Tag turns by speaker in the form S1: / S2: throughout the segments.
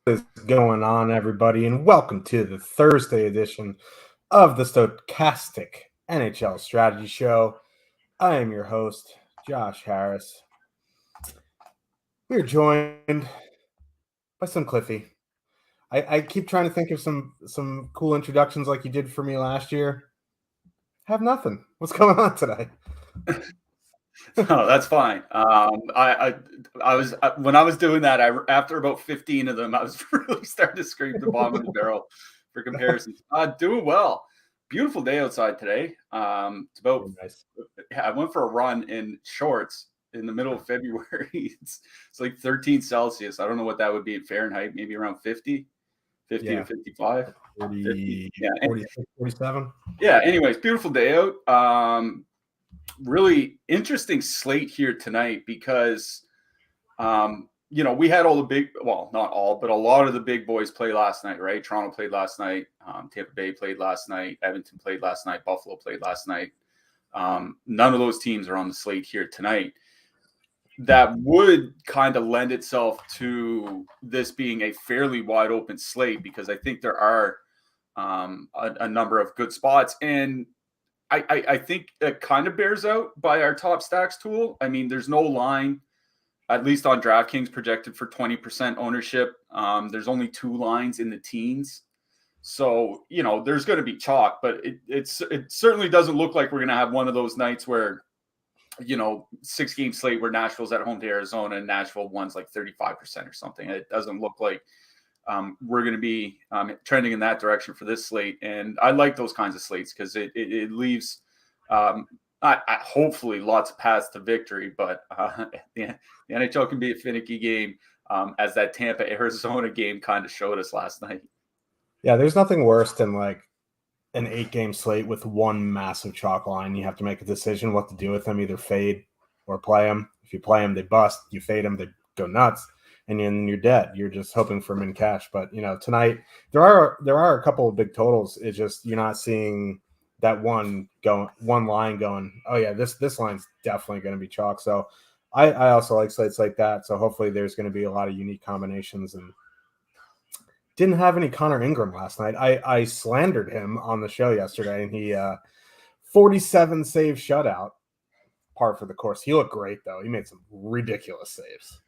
S1: What is going on, everybody, and welcome to the Thursday edition of the Stokastic NHL Strategy Show. I am your host, Josh Harris. We're joined by some Cliffy. I keep trying to think of some cool introductions like you did for me last year. Have nothing. What's going on today?
S2: No, that's fine. I was when I was doing that, after about 15 of them, I was really starting to scrape the bottom of the barrel for comparisons. Doing well. Beautiful day outside today. It's about nice. I went for a run in shorts in the middle of February. It's like 13 Celsius. I don't know what that would be in Fahrenheit, maybe around 50 to 55.
S1: 40, 47.
S2: Yeah, anyways, beautiful day out. Really interesting slate here tonight because, we had all the big, well, not all, but a lot of the big boys play last night, right? Toronto played last night. Tampa Bay played last night. Edmonton played last night. Buffalo played last night. None of those teams are on the slate here tonight. That would kind of lend itself to this being a fairly wide open slate because I think there are a number of good spots. And I think that kind of bears out by our top stacks tool. I mean, there's no line, at least on DraftKings, projected for 20% ownership. There's only 2 lines in the teens. So, there's going to be chalk, but it certainly doesn't look like we're going to have one of those nights where, 6-game slate where Nashville's at home to Arizona and Nashville wins like 35% or something. It doesn't look like we're going to be trending in that direction for this slate. And I like those kinds of slates because it leaves hopefully lots of paths to victory. But the NHL can be a finicky game, as that Tampa-Arizona game kind of showed us last night.
S1: Yeah, there's nothing worse than like an 8-game slate with one massive chalk line. You have to make a decision what to do with them, either fade or play them. If you play them, they bust. You fade them, they go nuts. And then you're dead. You're just hoping for min cash. But tonight there are a couple of big totals. It's just you're not seeing that one line going, oh yeah, this line's definitely going to be chalk. So I also like slates like that. So hopefully there's going to be a lot of unique combinations. And didn't have any Connor Ingram last night. I slandered him on the show yesterday, and he 47 save shutout. par for the course. He looked great though. He made some ridiculous saves.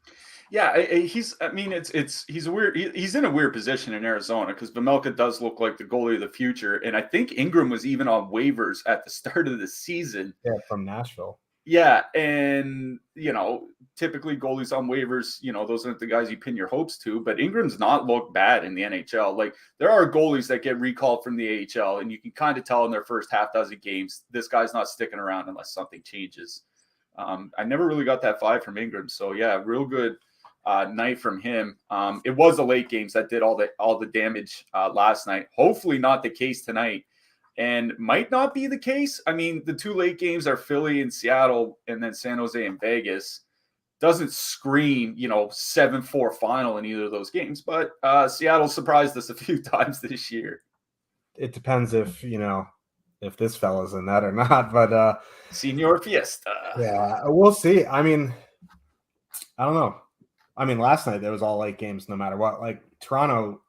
S2: Yeah, he's in a weird position in Arizona because Vejmelka does look like the goalie of the future. And I think Ingram was even on waivers at the start of the season.
S1: Yeah, from Nashville.
S2: Yeah, and, typically goalies on waivers, those aren't the guys you pin your hopes to, but Ingram's not looked bad in the NHL. Like, there are goalies that get recalled from the AHL, and you can kind of tell in their first half dozen games, this guy's not sticking around unless something changes. I never really got that vibe from Ingram, so yeah, real good night from him. It was the late games that did all the damage last night. Hopefully not the case tonight. And might not be the case. I mean, the two late games are Philly and Seattle, and then San Jose and Vegas. Doesn't scream, 7-4 final in either of those games. But Seattle surprised us a few times this year.
S1: It depends if this fella's in that or not. But
S2: Senor Fiesta.
S1: Yeah, we'll see. I mean, I don't know. I mean, last night there was all late games no matter what. Like, Toronto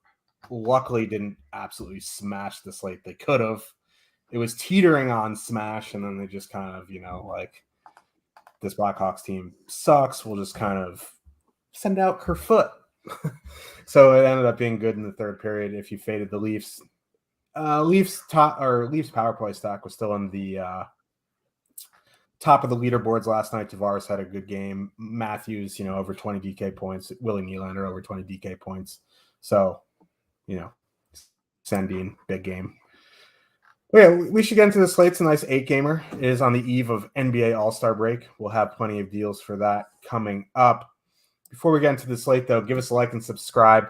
S1: luckily didn't absolutely smash the slate. They could have. It was teetering on smash, and then they just kind of, this Blackhawks team sucks. We'll just kind of send out Kerfoot. So it ended up being good in the third period if you faded the Leafs. Leafs power play stack was still in the top of the leaderboards last night. Tavares had a good game. Matthews, over 20 DK points. Willie Nylander over 20 DK points. So, Sandin, big game. Yeah, we should get into the slate. It's a nice 8-gamer. It is on the eve of NBA All-Star break. We'll have plenty of deals for that coming up. Before we get into the slate, though, give us a like and subscribe.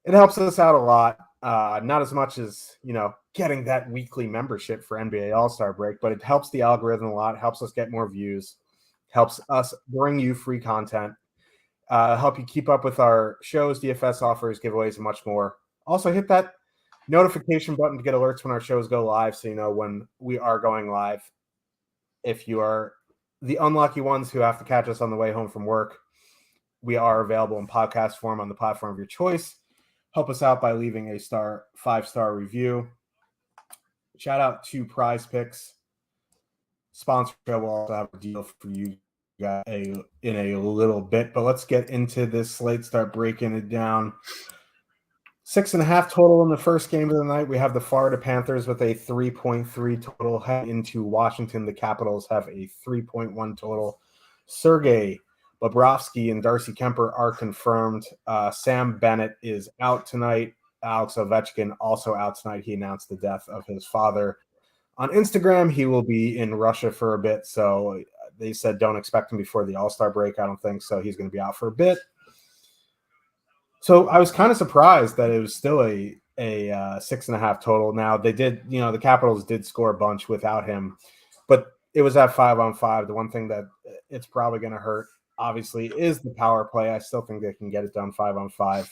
S1: It helps us out a lot. Not as much as, getting that weekly membership for NBA All-Star break, but it helps the algorithm a lot, helps us get more views, helps us bring you free content, help you keep up with our shows, DFS offers, giveaways, and much more. Also, hit that notification button to get alerts when our shows go live so you know when we are going live. If you are the unlucky ones who have to catch us on the way home from work, we are available in podcast form on the platform of your choice. Help us out by leaving a 5-star review. Shout out to Prize Picks. Sponsor show will also have a deal for you guys in a little bit, but let's get into this slate, start breaking it down. 6.5 total in the first game of the night. We have the Florida Panthers with a 3.3 total. Head into Washington, the Capitals have a 3.1 total. Sergei Bobrovsky and Darcy Kemper are confirmed. Sam Bennett is out tonight. Alex Ovechkin also out tonight. He announced the death of his father on Instagram. He will be in Russia for a bit, so they said don't expect him before the All-Star break. I don't think so. He's going to be out for a bit. So I was kind of surprised that it was still a 6.5 total. Now they did, the Capitals did score a bunch without him, but it was at 5-on-5. The one thing that it's probably going to hurt, obviously, is the power play. I still think they can get it done 5-on-5.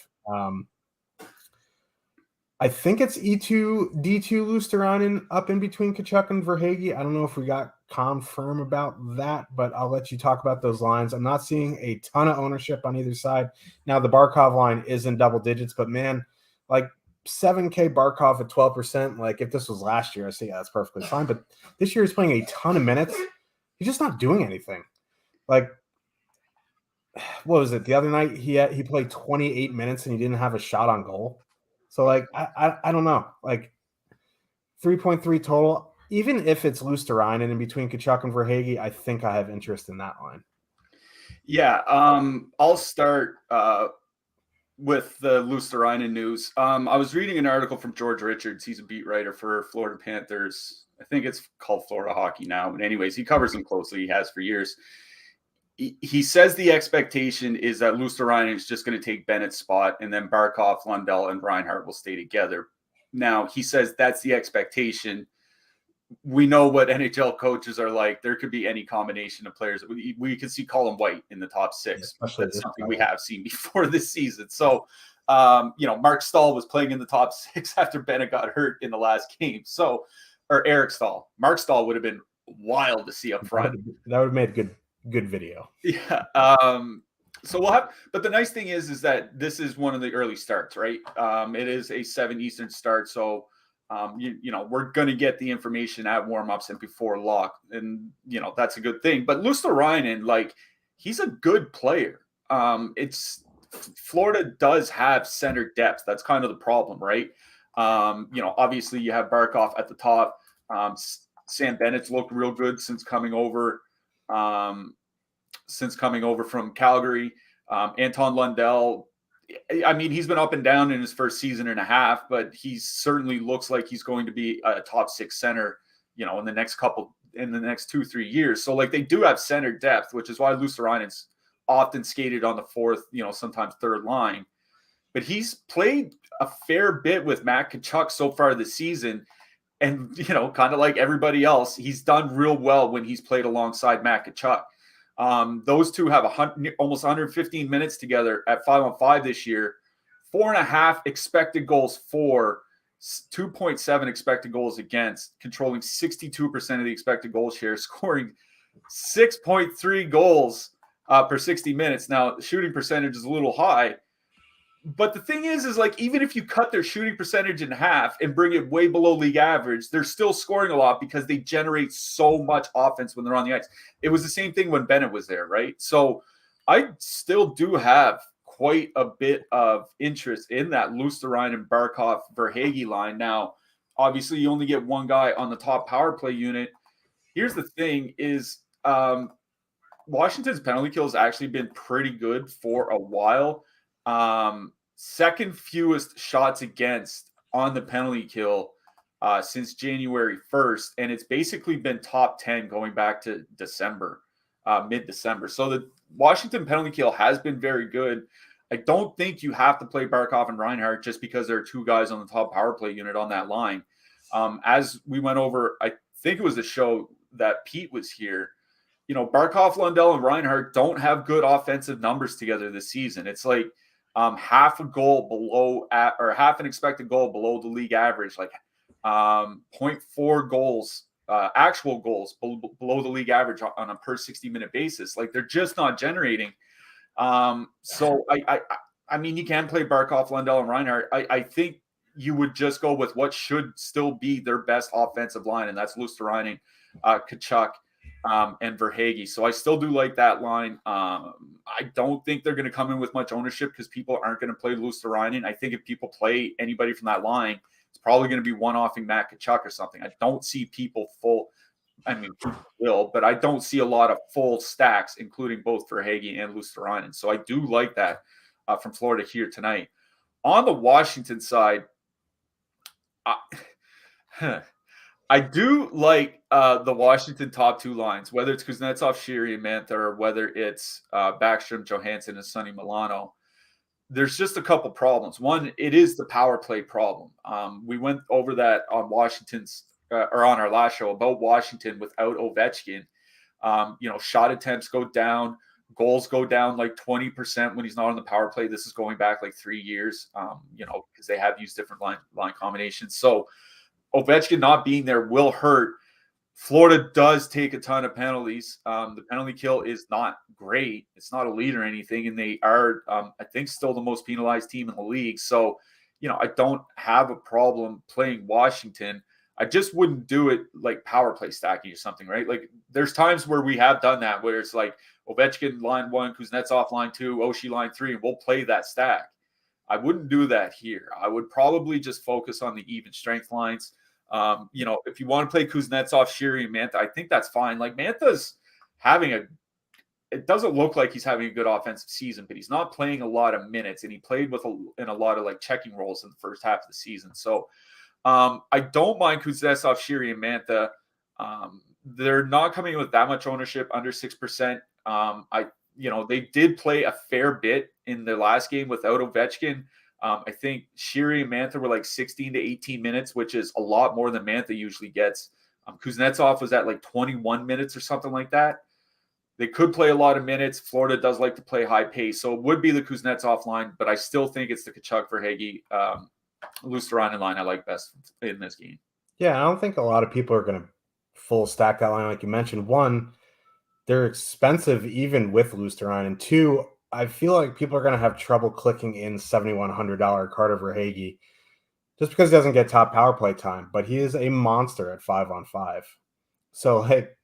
S1: I think it's E2, D2 Luosterainen up in between Tkachuk and Verhaeghe. I don't know if we got confirm about that, but I'll let you talk about those lines. I'm not seeing a ton of ownership on either side. Now, the Barkov line is in double digits, but man, like 7K Barkov at 12%. Like if this was last year, I say, yeah, that's perfectly fine. But this year he's playing a ton of minutes. He's just not doing anything. Like, what was it? The other night he played 28 minutes and he didn't have a shot on goal. So, like, I don't know. Like, 3.3 total, even if it's Luosterainen in between Tkachuk and Verhaeghe, I think I have interest in that line.
S2: Yeah, I'll start with the Luosterainen news. I was reading an article from George Richards. He's a beat writer for Florida Panthers. I think it's called Florida Hockey now. But anyways, he covers them closely. He has for years. He says the expectation is that Luosterainen is just going to take Bennett's spot, and then Barkov, Lundell, and Reinhart will stay together. Now, he says that's the expectation. We know what NHL coaches are like. There could be any combination of players. We could see Colin White in the top 6. That's something we have seen before this season. So, Mark Stahl was playing in the top 6 after Bennett got hurt in the last game. So, or Eric Stahl. Mark Stahl would have been wild to see up front.
S1: That would have made good video.
S2: Yeah. So we'll have, but the nice thing is that this is one of the early starts, right? It is a 7 Eastern start. So We're going to get the information at warmups and before lock, and that's a good thing. But Luosterainen, like, he's a good player. It's Florida does have center depth. That's kind of the problem, right? Obviously you have Barkov at the top. Sam Bennett's looked real good since coming over from Calgary. Anton Lundell, I mean, he's been up and down in his first season and a half, but he certainly looks like he's going to be a top 6 center, in the next 2-3 years. So, like, they do have center depth, which is why Luosterainen's often skated on the fourth, sometimes third line. But he's played a fair bit with Matt Tkachuk so far this season. And, kind of like everybody else, he's done real well when he's played alongside Matt Tkachuk. Those two have almost 115 minutes together at 5-on-5 this year. 4.5 expected goals for, 2.7 expected goals against, controlling 62% of the expected goal share, scoring 6.3 goals per 60 minutes. Now, the shooting percentage is a little high. But the thing is like, even if you cut their shooting percentage in half and bring it way below league average, they're still scoring a lot because they generate so much offense when they're on the ice. It was the same thing when Bennett was there, right? So I still do have quite a bit of interest in that Luosterainen, Barkov, Verhaeghe line. Now, obviously, you only get one guy on the top power play unit. Here's the thing is Washington's penalty kill has actually been pretty good for a while. Second fewest shots against on the penalty kill since January 1st, and it's basically been top 10 going back to December, mid-December. So the Washington penalty kill has been very good. I don't think you have to play Barkov and Reinhart just because there are two guys on the top power play unit on that line. As we went over, I think it was the show that Pete was here, Barkov, Lundell, and Reinhart don't have good offensive numbers together this season. It's like half a goal below or half an expected goal below the league average, like 0.4 goals, actual goals below the league average on a per 60-minute basis. Like, they're just not generating. So I mean, you can play Barkov, Lundell, and Reinhart. I think you would just go with what should still be their best offensive line, and that's Luosterainen, Tkachuk, and Verhaeghe. So I still do like that line. I don't think they're going to come in with much ownership because people aren't going to play Luosterainen. I think if people play anybody from that line, it's probably going to be one-offing Matt Tkachuk or something. I don't see people full. I mean, people will, but I don't see a lot of full stacks, including both Verhaeghe and Luosterainen. So I do like that from Florida here tonight. On the Washington side, I do like the Washington top two lines, whether it's Kuznetsov, Sheary, and Mantha, or whether it's Backstrom, Johansson, and Sonny Milano. There's just a couple problems. One, it is the power play problem. We went over that on Washington's or on our last show about Washington without Ovechkin. Shot attempts go down, goals go down like 20% when he's not on the power play. This is going back like 3 years, because they have used different line combinations. So Ovechkin not being there will hurt. Florida does take a ton of penalties. The penalty kill is not great. It's not elite or anything, and they are, I think, still the most penalized team in the league. So, I don't have a problem playing Washington. I just wouldn't do it like power play stacking or something, right? Like, there's times where we have done that, where it's like Ovechkin line 1, Kuznetsov line 2, Oshie line 3, and we'll play that stack. I wouldn't do that here. I would probably just focus on the even strength lines. If you want to play Kuznetsov, Sheary, and Mantha, I think that's fine. Like, Mantha's it doesn't look like he's having a good offensive season, but he's not playing a lot of minutes, and he played in a lot of like checking roles in the first half of the season. So I don't mind Kuznetsov, Sheary, and Mantha. They're not coming in with that much ownership, under 6%. They did play a fair bit in the last game without Ovechkin. I think Sheary and Mantha were like 16 to 18 minutes, which is a lot more than Mantha usually gets. Kuznetsov was at like 21 minutes or something like that. They could play a lot of minutes. Florida does like to play high pace, so it would be the Kuznetsov line, but I still think it's the Tkachuk, Verhaeghe, Luosterainen line I like best in this game.
S1: Yeah, I don't think a lot of people are going to full stack that line like you mentioned. One, they're expensive even with Luosterainen. Two, I feel like people are going to have trouble clicking in $7,100 Carter Verhaeghe. just because he doesn't get top power play time, but he is a monster at 5-on-5. So, like,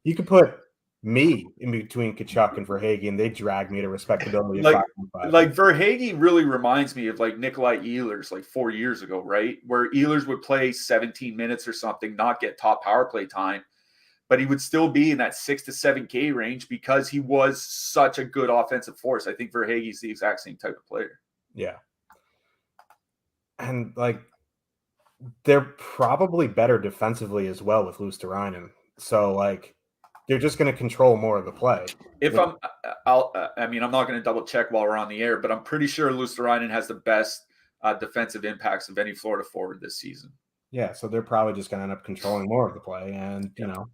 S1: you could put me in between Kachuk and Verhaeghe, and they drag me to respectability at 5-on-5.
S2: Like Verhaeghe really reminds me of like Nikolai Ehlers like 4 years ago, right? Where Ehlers would play 17 minutes or something, not get top power play time, but he would still be in that 6 to 7K range because he was such a good offensive force. I think Verhaeghe's the exact same type of player.
S1: Yeah. And, like, they're probably better defensively as well with Luosterainen. So, like, they're just going to control more of the play.
S2: I'm not going to double check while we're on the air, but I'm pretty sure Luosterainen has the best defensive impacts of any Florida forward this season.
S1: Yeah, so they're probably just going to end up controlling more of the play and, you know,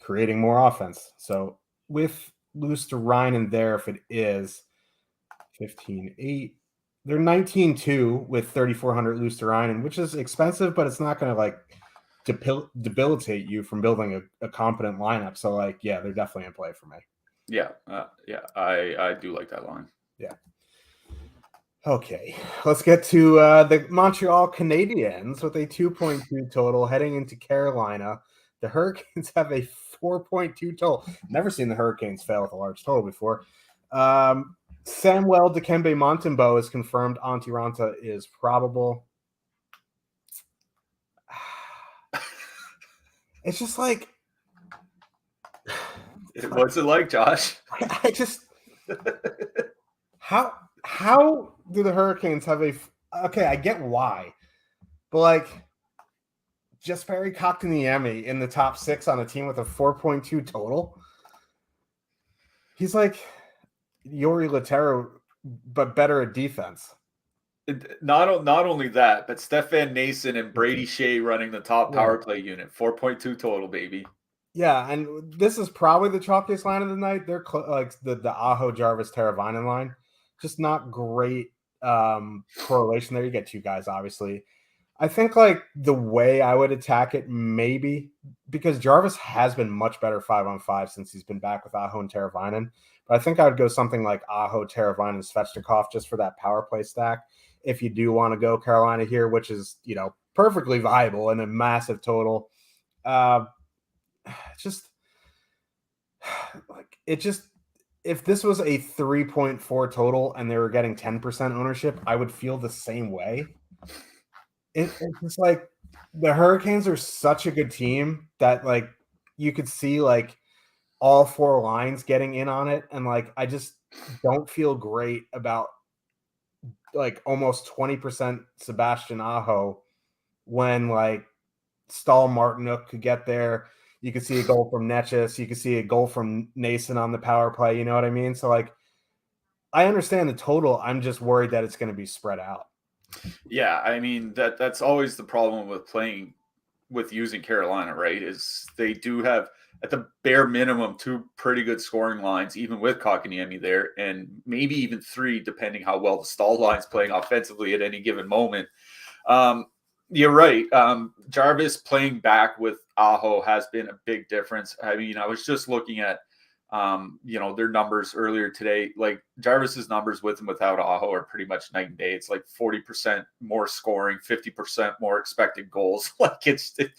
S1: creating more offense. So with Luosterainen there, if it is 15-8, they're 19-2 with 3,400 Luosterainen, which is expensive, but it's not going to, like, debilitate you from building a competent lineup. So, like, yeah, they're definitely in play for me.
S2: Yeah, I do like that line.
S1: Yeah. Okay, let's get to the Montreal Canadiens with a 2.2 total heading into Carolina. The Hurricanes have a 4.2 total. Never seen the Hurricanes fail with a large total before. Samuel Dikembe Montembeault is confirmed. Antti Ranta is probable. It's just like,
S2: what's it like, Josh?
S1: I just how do the Hurricanes have okay, I get why, but, like, Jesperi Kotkaniemi in the top 6 on a team with a 4.2 total. He's like Yori Laterra, but better at defense.
S2: Not only that, but Stefan Nason and Brady Shea running the top power play unit. 4.2 total, baby.
S1: Yeah, and this is probably the chalkiest line of the night. They're like the Aho Jarvis Teravainen line. Just not great correlation there. You get two guys, obviously. I think, like, the way I would attack it, maybe, because Jarvis has been much better 5-on-5 since he's been back with Aho and Teravainen. But I think I would go something like Aho, Teravainen, Svechnikov just for that power play stack. If you do want to go Carolina here, which is, you know, perfectly viable and a massive total. Just like, it just, if this was a 3.4 total and they were getting 10% ownership, I would feel the same way. It's just like the Hurricanes are such a good team that, like, you could see, like, all 4 lines getting in on it. And, like, I just don't feel great about, like, almost 20% Sebastian Aho when, like, Stahl Martinuk could get there. You could see a goal from Netchus. You could see a goal from Nason on the power play. You know what I mean? So, like, I understand the total. I'm just worried that it's going to be spread out.
S2: Yeah, I mean, that's always the problem with playing with using Carolina, right? Is they do have, at the bare minimum, 2 pretty good scoring lines, even with Kotkaniemi there, and maybe even 3, depending how well the Stahl line's playing offensively at any given moment. You're right. Jarvis playing back with Aho has been a big difference. I mean, I was just looking at, their numbers earlier today. Like, Jarvis's numbers with and without Aho are pretty much night and day. It's like 40% more scoring, 50% more expected goals. Like, it's and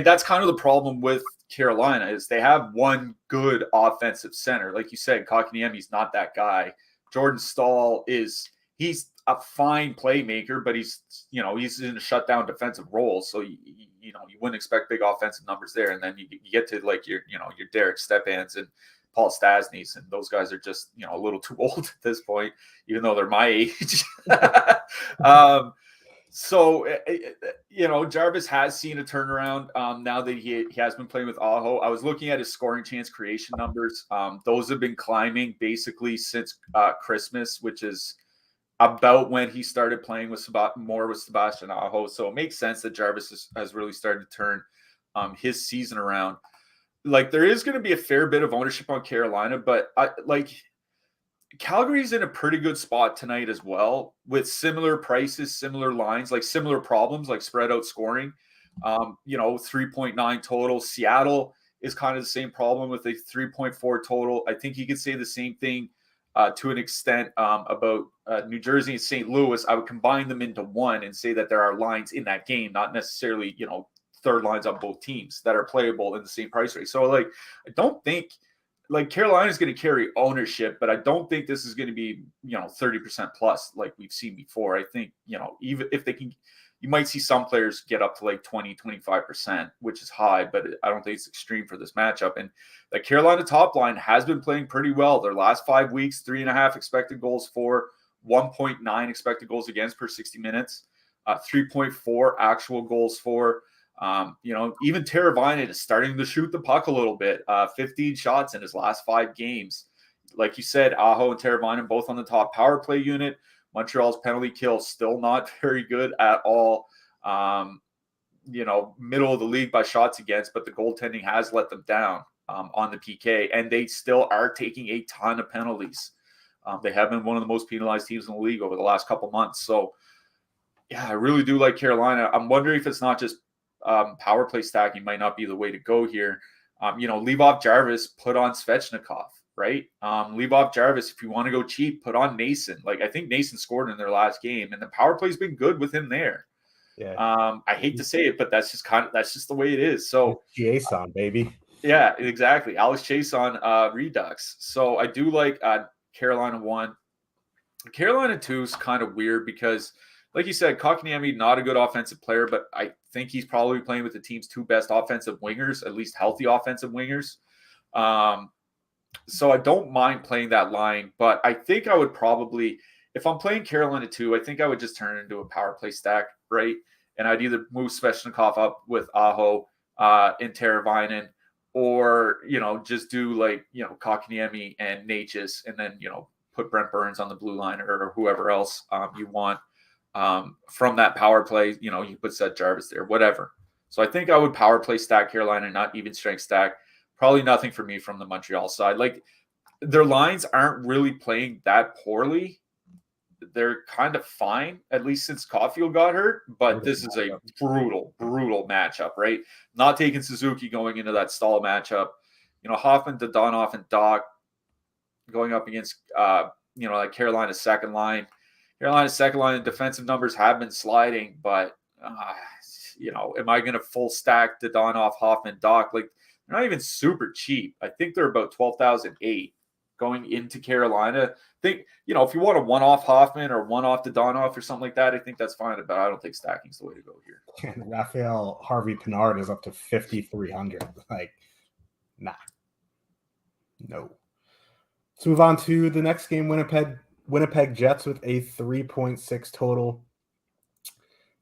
S2: that's kind of the problem with Carolina is they have one good offensive center. Like you said, Kotkaniemi's not that guy. Jordan Stahl he's a fine playmaker, but he's in a shutdown defensive role. So, you wouldn't expect big offensive numbers there. And then you get to, like, your Derek Stepans and Paul Stasny's, and those guys are just, a little too old at this point, even though they're my age. So, Jarvis has seen a turnaround now that he has been playing with Aho. I was looking at his scoring chance creation numbers. Those have been climbing basically since Christmas, which is about when he started playing with Sebastian Aho. So it makes sense that Jarvis has really started to turn his season around. Like, there is going to be a fair bit of ownership on Carolina, but Calgary's in a pretty good spot tonight as well, with similar prices, similar lines, like similar problems, like spread out scoring. 3.9 total. Seattle is kind of the same problem with a 3.4 total. I think you could say the same thing to an extent about New Jersey and St. Louis, I would combine them into one and say that there are lines in that game, not necessarily, third lines on both teams that are playable in the same price range. So, I don't think Carolina is going to carry ownership, but I don't think this is going to be, 30% plus like we've seen before. I think, even if they can, you might see some players get up to 20, 25%, which is high, but I don't think it's extreme for this matchup. And the Carolina top line has been playing pretty well. Their last 5 weeks, 3.5 expected goals for, 1.9 expected goals against per 60 minutes, 3.4 actual goals for. Even Teravainen is starting to shoot the puck a little bit. 15 shots in his last 5 games. Like you said, Aho and Teravainen both on the top power play unit. Montreal's penalty kill still not very good at all. Middle of the league by shots against, but the goaltending has let them down on the PK, and they still are taking a ton of penalties. They have been one of the most penalized teams in the league over the last couple months. So, yeah, I really do like Carolina. I'm wondering if it's not just power play stacking might not be the way to go here. Leave off Jarvis, put on Svechnikov, right? Leave off Jarvis. If you want to go cheap, put on Nason. I think Nason scored in their last game, and the power play's been good with him there.
S1: Yeah.
S2: I hate to say it, but that's just the way it is. So
S1: Jason, baby.
S2: Yeah, exactly. Alex Chase on Redux. So I do like Carolina 1. Carolina 2 is kind of weird because, like you said, Kotkaniemi, not a good offensive player, but I think he's probably playing with the team's 2 best offensive wingers, at least healthy offensive wingers. So I don't mind playing that line, but I think I would probably, if I'm playing Carolina 2, I think I would just turn it into a power play stack, right? And I'd either move Svechnikov up with Aho and Teravainen, or, just do Kotkaniemi and Natchez, and then, put Brent Burns on the blue line or whoever else you want. From that power play, you put Seth Jarvis there, whatever. So I think I would power play stack Carolina, not even strength stack. Probably nothing for me from the Montreal side. Their lines aren't really playing that poorly. They're kind of fine, at least since Caulfield got hurt. But this is a brutal, brutal matchup, right? Not taking Suzuki going into that stall matchup. Hoffman, Dadonov, and Doc going up against, Carolina's second line. Carolina's second line defensive numbers have been sliding, but, am I going to full stack Dadonov, Hoffman, Doc? They're not even super cheap. I think they're about 12,008 going into Carolina. I think, if you want a one-off Hoffman or one-off Dadonov or something like that, I think that's fine, but I don't think stacking's the way to go here.
S1: And Raphael Harvey-Pinard is up to 5,300. Nah. No. Let's move on to the next game, Winnipeg Jets with a 3.6 total.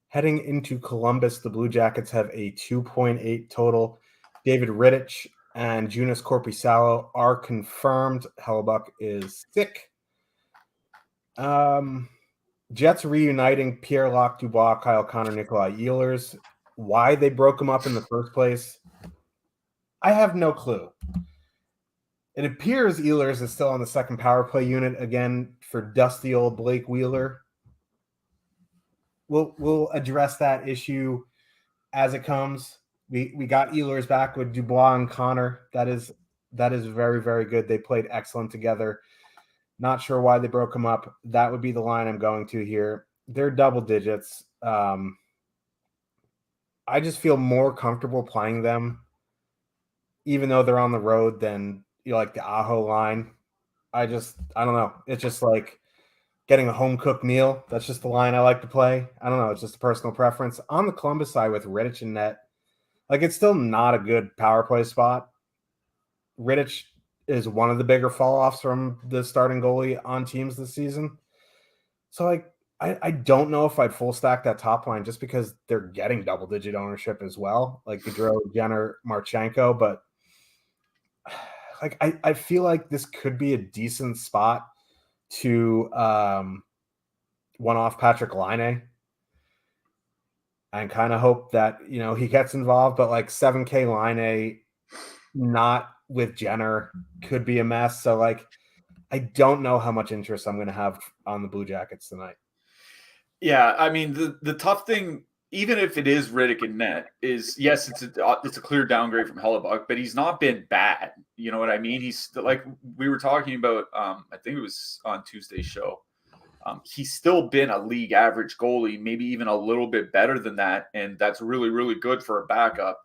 S1: Heading into Columbus, the Blue Jackets have a 2.8 total. David Rittich and Joonas Korpisalo are confirmed. Hellebuck is sick. Jets reuniting Pierre-Luc Dubois, Kyle Connor, Nikolai Ehlers. Why they broke him up in the first place, I have no clue. It appears Ehlers is still on the second power play unit again for dusty old Blake Wheeler. We'll address that issue as it comes. We got Ehlers back with Dubois and Connor. That is very, very good. They played excellent together. Not sure why they broke them up. That would be the line I'm going to here. They're double digits. I just feel more comfortable playing them, even though they're on the road, than the Aho line. I don't know. It's just like getting a home-cooked meal. That's just the line I like to play. I don't know. It's just a personal preference. On the Columbus side with Rittich and net, it's still not a good power play spot. Rittich is one of the bigger fall-offs from the starting goalie on teams this season. So, I don't know if I'd full stack that top line just because they're getting double-digit ownership as well, like Gaudreau, Jenner, Marchenko. But, I feel like this could be a decent spot to one-off Patrick Laine and kind of hope that, he gets involved. But 7K Laine, not with Jenner, could be a mess. So I don't know how much interest I'm going to have on the Blue Jackets tonight.
S2: Yeah, I mean, the tough thing even if it is Riddick and net, yes, it's a clear downgrade from Hellebuck, but he's not been bad. You know what I mean? He's like we were talking about. I think it was on Tuesday's show. He's still been a league average goalie, maybe even a little bit better than that, and that's really, really good for a backup.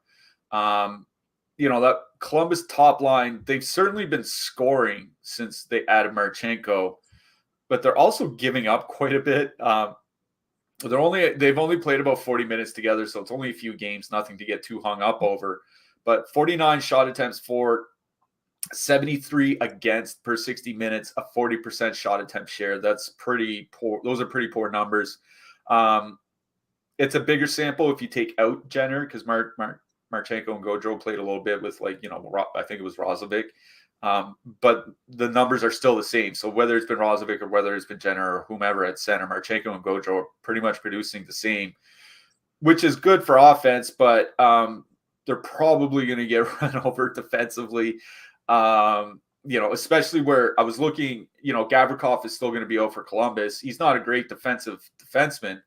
S2: That Columbus top line, they've certainly been scoring since they added Marchenko, but they're also giving up quite a bit. They've only played about 40 minutes together, so it's only a few games, nothing to get too hung up over. But 49 shot attempts for, 73 against per 60 minutes, a 40% shot attempt share. That's pretty poor. Those are pretty poor numbers. It's a bigger sample if you take out Jenner, because Marchenko and Gaudreau played a little bit with, I think it was Rozovic. But the numbers are still the same. So whether it's been Rozovic or whether it's been Jenner or whomever at center, Marchenko and Gaudreau are pretty much producing the same, which is good for offense, but they're probably going to get run over defensively. Especially where I was looking, Gavrikov is still going to be out for Columbus. He's not a great defenseman,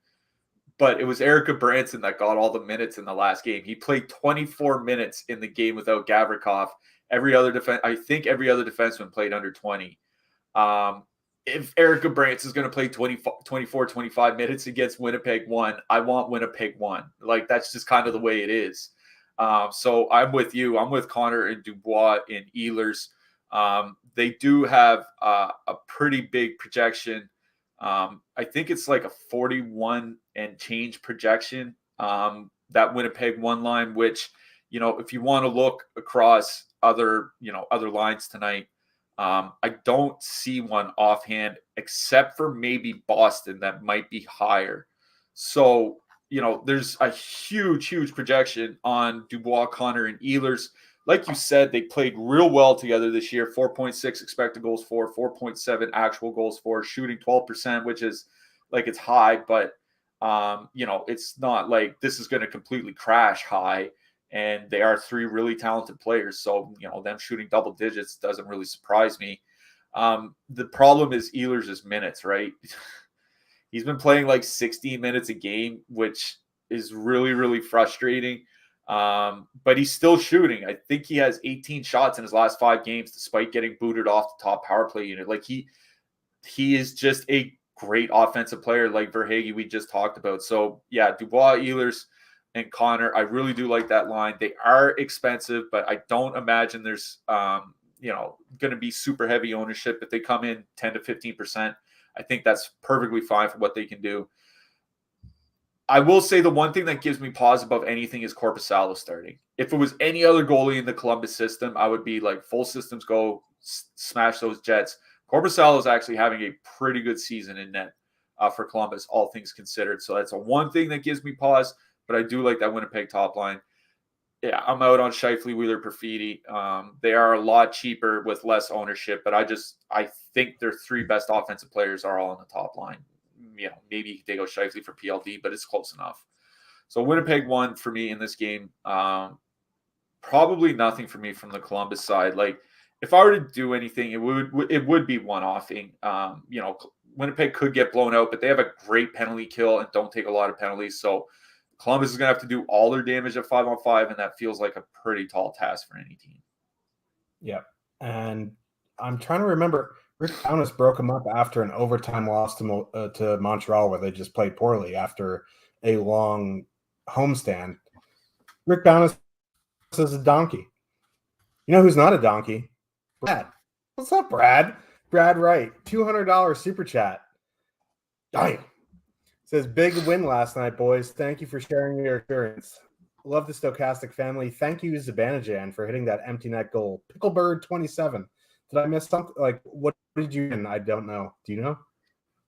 S2: but it was Erica Branson that got all the minutes in the last game. He played 24 minutes in the game without Gavrikov. I think every other defenseman played under 20. If Erica Branson is going to play 24, 25 minutes against Winnipeg 1, I want Winnipeg 1. That's just kind of the way it is. So I'm with you. I'm with Connor and Dubois and Ehlers. They do have a pretty big projection. I think it's like a 41 and change projection, that Winnipeg 1 line, which, if you want to look across other lines tonight, I don't see one offhand except for maybe Boston that might be higher. So, there's a huge projection on Dubois, Connor, and Ehlers. Like you said, they played real well together this year. 4.6 expected goals for, 4.7 actual goals for, shooting 12%, which is it's high, but it's not like this is going to completely crash high. And they are 3 really talented players. So, them shooting double digits doesn't really surprise me. The problem is Ehlers' minutes, right? He's been playing 16 minutes a game, which is really, really frustrating. But he's still shooting. I think he has 18 shots in his last 5 games, despite getting booted off the top power play unit. He is just a great offensive player, like Verhaeghe we just talked about. So yeah, Dubois, Ehlers, and Connor, I really do like that line. They are expensive, but I don't imagine there's going to be super heavy ownership. If they come in 10 to 15%, I think that's perfectly fine for what they can do. I will say the one thing that gives me pause above anything is Korpisalo starting. If it was any other goalie in the Columbus system, I would be full systems go, smash those Jets. Korpisalo is actually having a pretty good season in net for Columbus, all things considered. So that's one thing that gives me pause, but I do like that Winnipeg top line. Yeah, I'm out on Scheifele, Wheeler, Perfidi. They are a lot cheaper with less ownership, but I think their 3 best offensive players are all on the top line. Maybe they go Scheifele for PLD, but it's close enough. So Winnipeg 1 for me in this game. Probably nothing for me from the Columbus side. If I were to do anything, it would be one-offing. Winnipeg could get blown out, but they have a great penalty kill and don't take a lot of penalties. So Columbus is going to have to do all their damage at 5-on-5, and that feels like a pretty tall task for any team.
S1: Yeah. And I'm trying to remember, Rick Bowness broke him up after an overtime loss to Montreal, where they just played poorly after a long homestand. Rick Bowness is a donkey. You know who's not a donkey? Brad. What's up, Brad? Brad Wright, $200 super chat. Damn. Says, big win last night, boys. Thank you for sharing your experience. Love the Stokastic family. Thank you, Zabanajan, for hitting that empty net goal. Picklebird 27. Did I miss something? What did you win? I don't know. Do you know?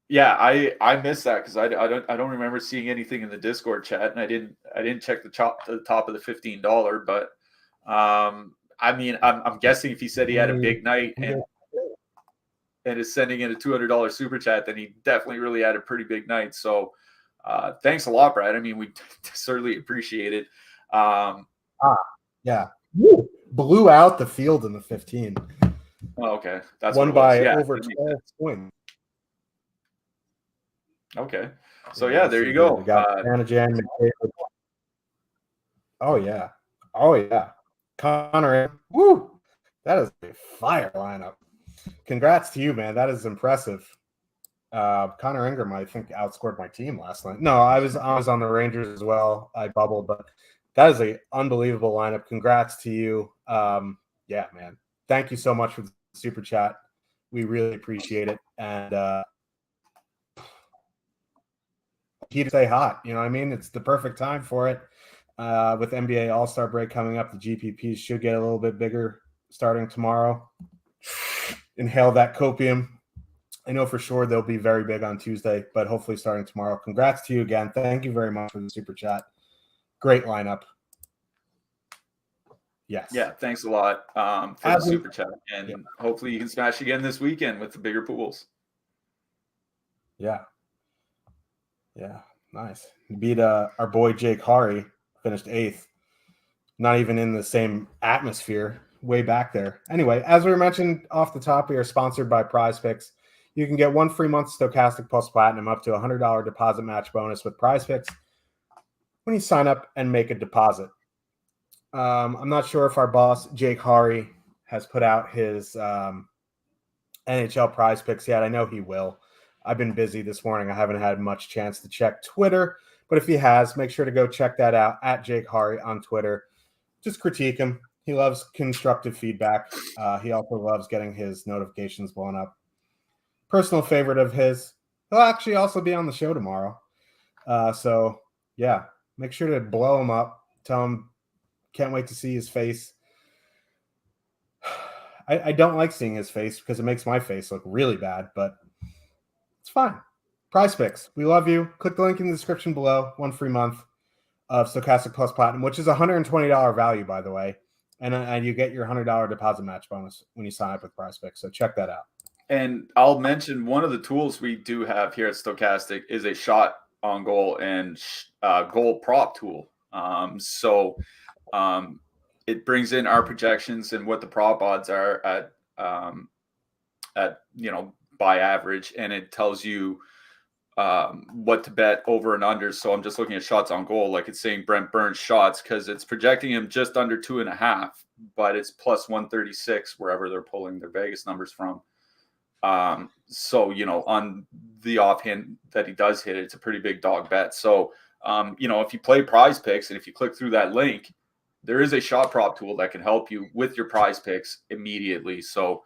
S2: Yeah, I missed that because I don't remember seeing anything in the Discord chat, and I didn't check the top of the $15. But I'm guessing if he said he had a big night and is sending in a $200 super chat, then he definitely really had a pretty big night. So thanks a lot, Brad. We certainly appreciate it.
S1: Yeah. Woo. Blew out the field in the 15.
S2: Oh, okay. That's
S1: won by over 12 points.
S2: Okay. So yeah, there you go.
S1: We got Jan. Oh yeah. Connor, woo! That is a fire lineup. Congrats to you, man. That is impressive. Connor Ingram, I think, outscored my team last night. No, I was on the Rangers as well. I bubbled, but that is a unbelievable lineup. Congrats to you. Yeah, man. Thank you so much for the super chat. We really appreciate it. And keep stay hot. You know what I mean? It's the perfect time for it. With NBA All-Star break coming up, the GPPs should get a little bit bigger starting tomorrow. Inhale that copium. I know for sure they'll be very big on Tuesday, but hopefully starting tomorrow. Congrats to you again. Thank you very much for the super chat. Great lineup. Yes.
S2: Yeah, thanks a lot for the super chat. And hopefully you can smash again this weekend with the bigger pools.
S1: Yeah. Yeah, nice. Beat our boy Jake Hari, finished 8th. Not even in the same atmosphere, way back there. Anyway, as we mentioned off the top, we are sponsored by PrizePicks. You can get 1 free month Stokastic Plus Platinum up to $100 deposit match bonus with PrizePicks when you sign up and make a deposit. I'm not sure if our boss, Jake Hari, has put out his NHL PrizePicks yet. I know he will. I've been busy this morning. I haven't had much chance to check Twitter, but if he has, make sure to go check that out at Jake Hari on Twitter. Just critique him. He loves constructive feedback. He also loves getting his notifications blown up. Personal favorite of his. He'll actually also be on the show tomorrow. So, yeah, make sure to blow him up. Tell him can't wait to see his face. I don't like seeing his face because it makes my face look really bad, but it's fine. PrizePicks, we love you. Click the link in the description below. 1 free month of Stokastic Plus Platinum, which is a $120 value, by the way. And you get your $100 deposit match bonus when you sign up with PrizePicks. So check that out.
S2: And I'll mention one of the tools we do have here at Stokastic is a shot on goal and goal prop tool. It brings in our projections and what the prop odds are at by average, and it tells you what to bet over and under. So I'm just looking at shots on goal, like it's saying Brent Burns shots because it's projecting him just under 2.5, but it's plus 136 wherever they're pulling their Vegas numbers from. So, on the offhand that he does hit, it's a pretty big dog bet. So, if you play PrizePicks and if you click through that link, there is a shot prop tool that can help you with your PrizePicks immediately. So,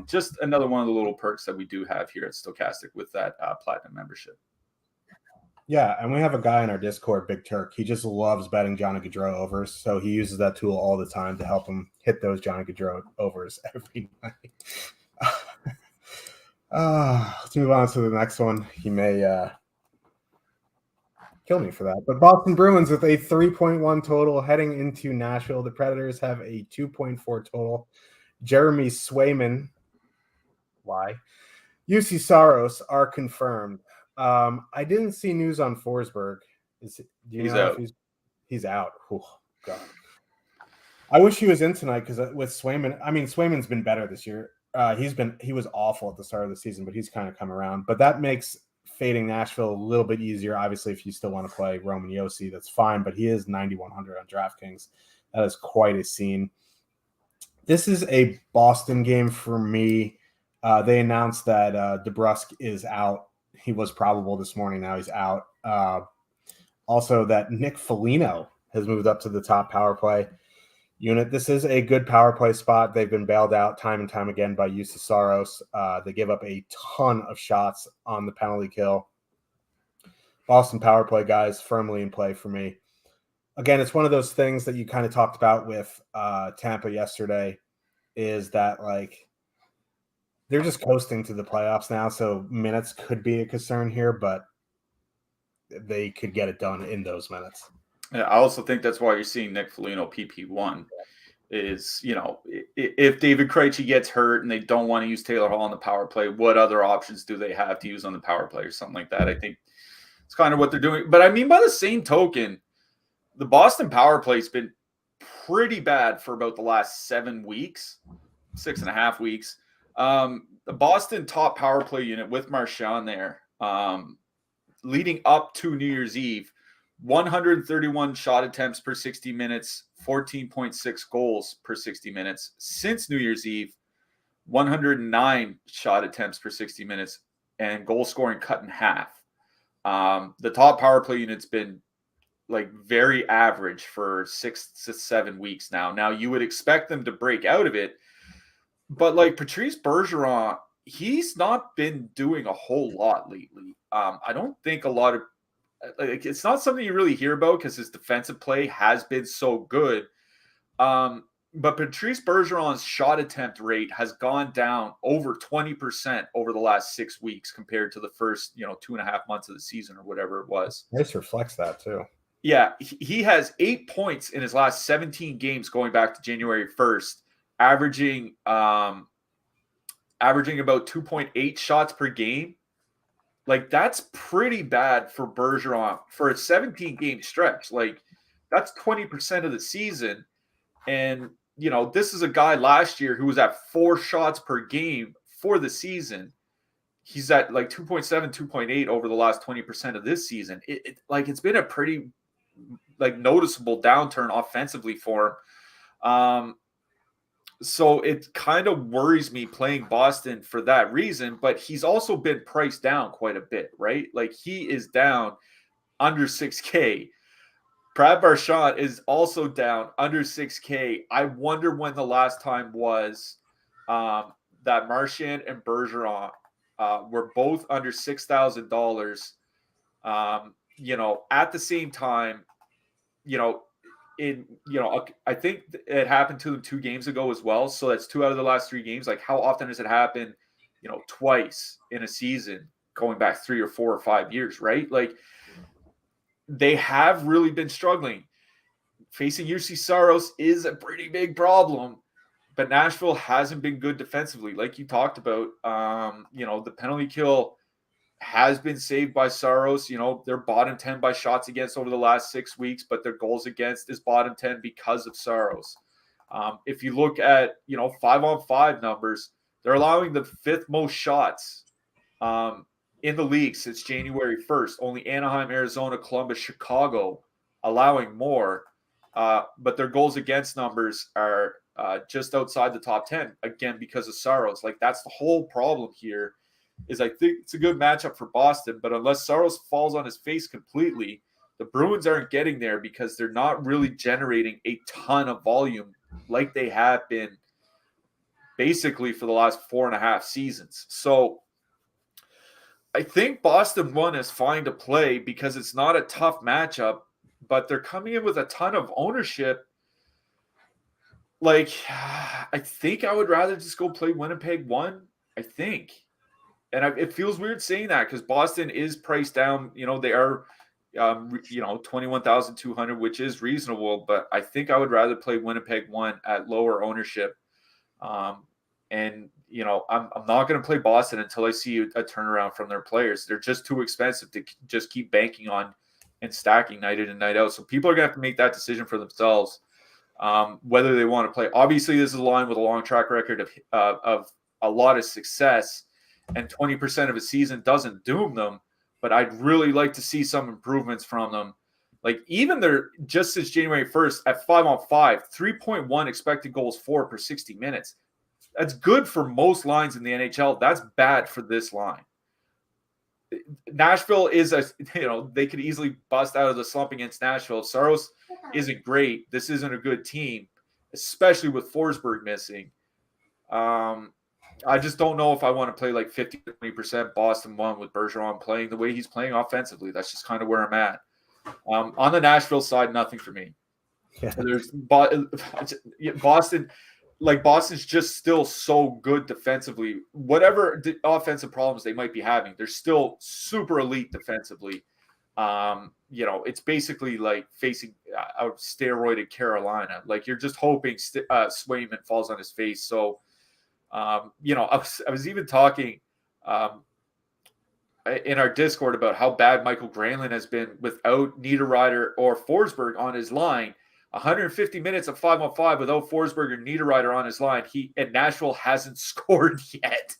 S2: just another one of the little perks that we do have here at Stokastic with that platinum membership.
S1: Yeah, and we have a guy in our Discord, Big Turk. He just loves betting Johnny Gaudreau overs, so he uses that tool all the time to help him hit those Johnny Gaudreau overs every night. Let's move on to the next one. He may kill me for that. But Boston Bruins with a 3.1 total heading into Nashville. The Predators have a 2.4 total. Jeremy Swayman, why? UC Saros are confirmed. I didn't see news on Forsberg. He's out. He's out. Oh, God. I wish he was in tonight because with Swayman, Swayman's been better this year. He was awful at the start of the season, but he's kind of come around. But that makes fading Nashville a little bit easier. Obviously, if you still want to play Roman Josi, that's fine. But he is 9,100 on DraftKings. That is quite a scene. This is a Boston game for me. They announced that DeBrusk is out. He was probable this morning. Now he's out. Also, that Nick Foligno has moved up to the top power play unit. This is a good power play spot. They've been bailed out time and time again by UC Saros. They give up a ton of shots on the penalty kill. Boston power play guys firmly in play for me. Again, it's one of those things that you kind of talked about with Tampa yesterday, is that they're just coasting to the playoffs now, so minutes could be a concern here, but they could get it done in those minutes.
S2: Yeah, I also think that's why you're seeing Nick Foligno PP1 is, if David Krejci gets hurt and they don't want to use Taylor Hall on the power play, what other options do they have to use on the power play or something like that? I think it's kind of what they're doing. But by the same token, the Boston power play has been pretty bad for about the last 7 weeks, 6.5 weeks. The Boston top power play unit with Marchand there leading up to New Year's Eve, 131 shot attempts per 60 minutes, 14.6 goals per 60 minutes. Since New Year's Eve, 109 shot attempts per 60 minutes and goal scoring cut in half. The top power play unit's been like very average for 6 to 7 weeks now. Now you would expect them to break out of it, but like Patrice Bergeron, he's not been doing a whole lot lately. I don't think a lot of like it's not something you really hear about because his defensive play has been so good. But Patrice Bergeron's shot attempt rate has gone down over 20% over the last 6 weeks compared to the first, 2.5 months of the season or whatever it was.
S1: This reflects that too.
S2: Yeah, he has 8 points in his last 17 games going back to January 1st, averaging about 2.8 shots per game. Like, that's pretty bad for Bergeron for a 17-game stretch. Like, that's 20% of the season. And, this is a guy last year who was at 4 shots per game for the season. He's at like 2.7, 2.8 over the last 20% of this season. It's been a pretty noticeable downturn offensively for him. So it kind of worries me playing Boston for that reason, but he's also been priced down quite a bit, right? Like, he is down under 6K. Brad Marchand is also down under 6K. I wonder when the last time was that Marchand and Bergeron were both under $6,000. At the same time, I think it happened to them 2 games ago as well. So that's 2 out of the last 3 games. Like, how often does it happen, twice in a season going back 3 or 4 or 5 years, right? Like, they have really been struggling. Facing UC Saros is a pretty big problem, but Nashville hasn't been good defensively. Like you talked about, the penalty kill has been saved by Saros. They're bottom 10 by shots against over the last 6 weeks, but their goals against is bottom 10 because of Saros. If you look at, 5-on-5 numbers, they're allowing the 5th most shots in the league since January 1st. Only Anaheim, Arizona, Columbus, Chicago allowing more. But their goals against numbers are just outside the top 10, again, because of Saros. Like, that's the whole problem here. Is I think it's a good matchup for Boston, but unless Saros falls on his face completely, the Bruins aren't getting there because they're not really generating a ton of volume like they have been basically for the last 4.5 seasons. So I think Boston 1 is fine to play because it's not a tough matchup, but they're coming in with a ton of ownership. Like, I think I would rather just go play Winnipeg 1, I think. And it feels weird saying that because Boston is priced down. They are, 21,200, which is reasonable. But I think I would rather play Winnipeg 1 at lower ownership. I'm not going to play Boston until I see a turnaround from their players. They're just too expensive to just keep banking on and stacking night in and night out. So people are going to have to make that decision for themselves, whether they want to play. Obviously, this is a line with a long track record of a lot of success. And 20% of a season doesn't doom them, but I'd really like to see some improvements from them. Like, even they're just since January 1st at 5-on-5, 3.1 expected goals for per 60 minutes. That's good for most lines in the NHL. That's bad for this line. Nashville is they could easily bust out of the slump against Nashville. If Saros isn't great, this isn't a good team, especially with Forsberg missing. I just don't know if I want to play like 50-20% Boston 1 with Bergeron playing the way he's playing offensively. That's just kind of where I'm at. On the Nashville side, nothing for me. Yeah. There's Boston. Like, Boston's just still so good defensively. Whatever offensive problems they might be having, they're still super elite defensively. It's basically like facing a steroided Carolina. Like, you're just hoping Swayman falls on his face. So, I was even talking in our Discord about how bad Michael Granlund has been without Niederreiter or Forsberg on his line. 150 minutes of 5-on-5 without Forsberg or Niederreiter on his line. And Nashville hasn't scored yet.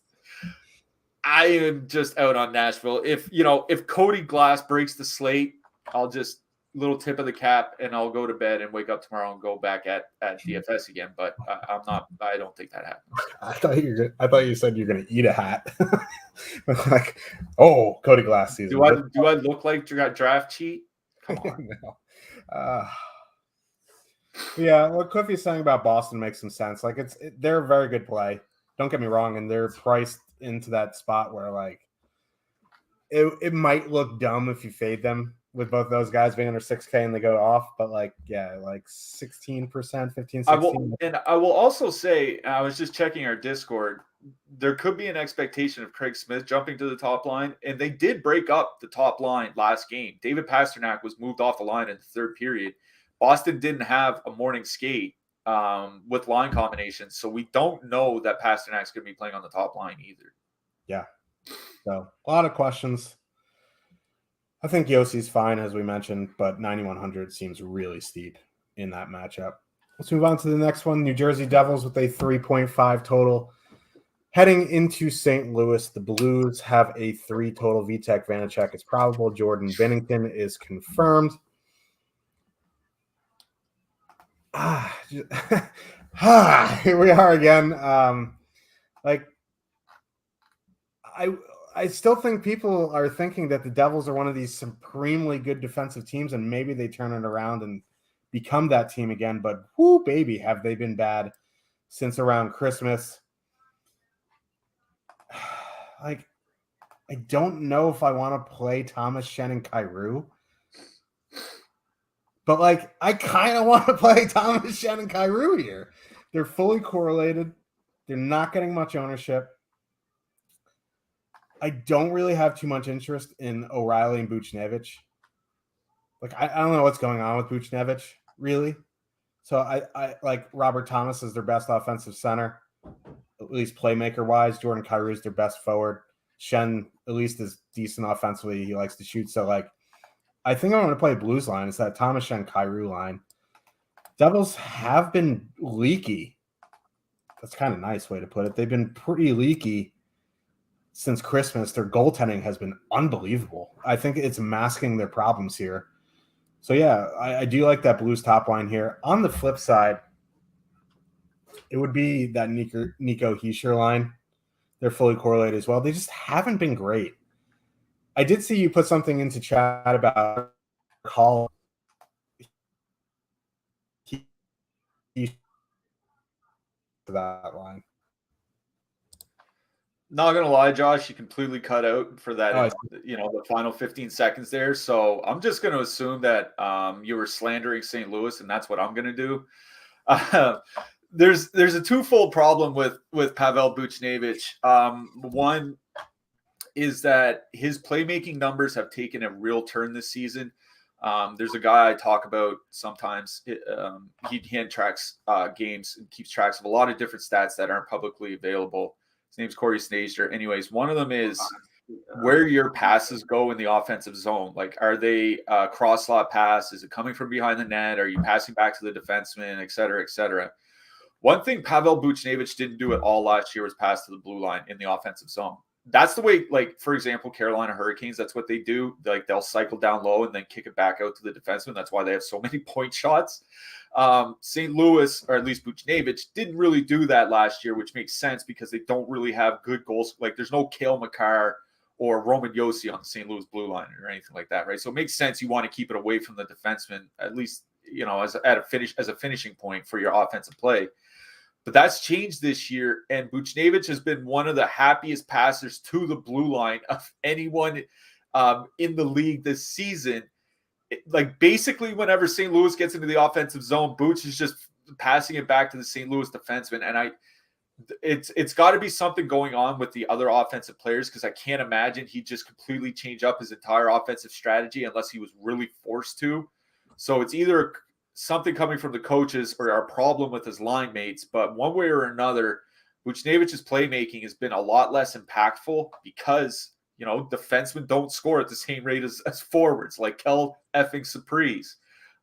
S2: I am just out on Nashville. If Cody Glass breaks the slate, I'll just little tip of the cap and I'll go to bed and wake up tomorrow and go back at DFS again. But I'm not. I don't think that happens.
S1: I thought you said you're gonna eat a hat. Like, oh, Cody Glass season.
S2: Do I look like draft cheat? Come on.
S1: No. Yeah, what Cliffy's saying about Boston makes some sense. Like, they're a very good play. Don't get me wrong, and they're priced into that spot where like it might look dumb if you fade them with both those guys being under 6K and they go off, but like 16%, 15, 16.
S2: I will also say, I was just checking our Discord. There could be an expectation of Craig Smith jumping to the top line, and they did break up the top line last game. David Pastrnak was moved off the line in the third period. Boston didn't have a morning skate with line combinations, so we don't know that Pasternak's going to be playing on the top line either.
S1: Yeah. So a lot of questions. I think Yossi's fine, as we mentioned, but 9,100 seems really steep in that matchup. Let's move on to the next one. New Jersey Devils with a 3.5 total. Heading into St. Louis, the Blues have a 3 total. Vitek Vanacek is probable. Jordan Binnington is confirmed. Here we are again. I still think people are thinking that the Devils are one of these supremely good defensive teams, and maybe they turn it around and become that team again. But whoo, baby, have they been bad since around Christmas. Like, I don't know if I want to play Thomas, Shen, and Kyrou. But, like, I kind of want to play Thomas, Shen, and Kyrou here. They're fully correlated. They're not getting much ownership. I don't really have too much interest in O'Reilly and Buchnevich. Like, I don't know what's going on with Buchnevich, really. So I like Robert Thomas is their best offensive center, at least playmaker-wise. Jordan Kyrou is their best forward. Shen, at least, is decent offensively. He likes to shoot. So, like, I think I'm going to play Blues line. It's that Thomas, Shen, Kyrou line. Devils have been leaky. That's kind of a nice way to put it. They've been pretty leaky since Christmas. Their goaltending has been unbelievable. I think it's masking their problems here. So, yeah, I do like that Blues top line here. On the flip side, it would be that Nico Hischier line. They're fully correlated as well. They just haven't been great. I did see you put something into chat about call that line.
S2: Not gonna lie, Josh, you completely cut out for that. The final 15 seconds there. So I'm just gonna assume that you were slandering St. Louis, and that's what I'm gonna do. There's a twofold problem with Pavel Buchnevich. One is that his playmaking numbers have taken a real turn this season. There's a guy I talk about sometimes. He hand tracks games and keeps tracks of a lot of different stats that aren't publicly available. His name's Corey Snaster. Anyways, one of them is where your passes go in the offensive zone. Like, are they cross-slot pass? Is it coming from behind the net? Are you passing back to the defenseman, et cetera, et cetera? One thing Pavel Buchnevich didn't do at all last year was pass to the blue line in the offensive zone. That's the way, like, for example, Carolina Hurricanes, that's what they do. Like, they'll cycle down low and then kick it back out to the defenseman. That's why they have so many point shots. St. Louis, or at least Buchnevich, didn't really do that last year, which makes sense because they don't really have good goals. Like, there's no Cale Makar or Roman Josi on the St. Louis blue line or anything like that, right? So it makes sense you want to keep it away from the defenseman, at least, as a finishing point for your offensive play. But that's changed this year, and Buchnevich has been one of the happiest passers to the blue line of anyone in the league this season. Like, basically, whenever St. Louis gets into the offensive zone, Buch is just passing it back to the St. Louis defenseman. And it's got to be something going on with the other offensive players, because I can't imagine he'd just completely change up his entire offensive strategy unless he was really forced to. So it's either something coming from the coaches or a problem with his line mates. But one way or another, Buchnevich's playmaking has been a lot less impactful because, defensemen don't score at the same rate as forwards, like Kel effing Surprise.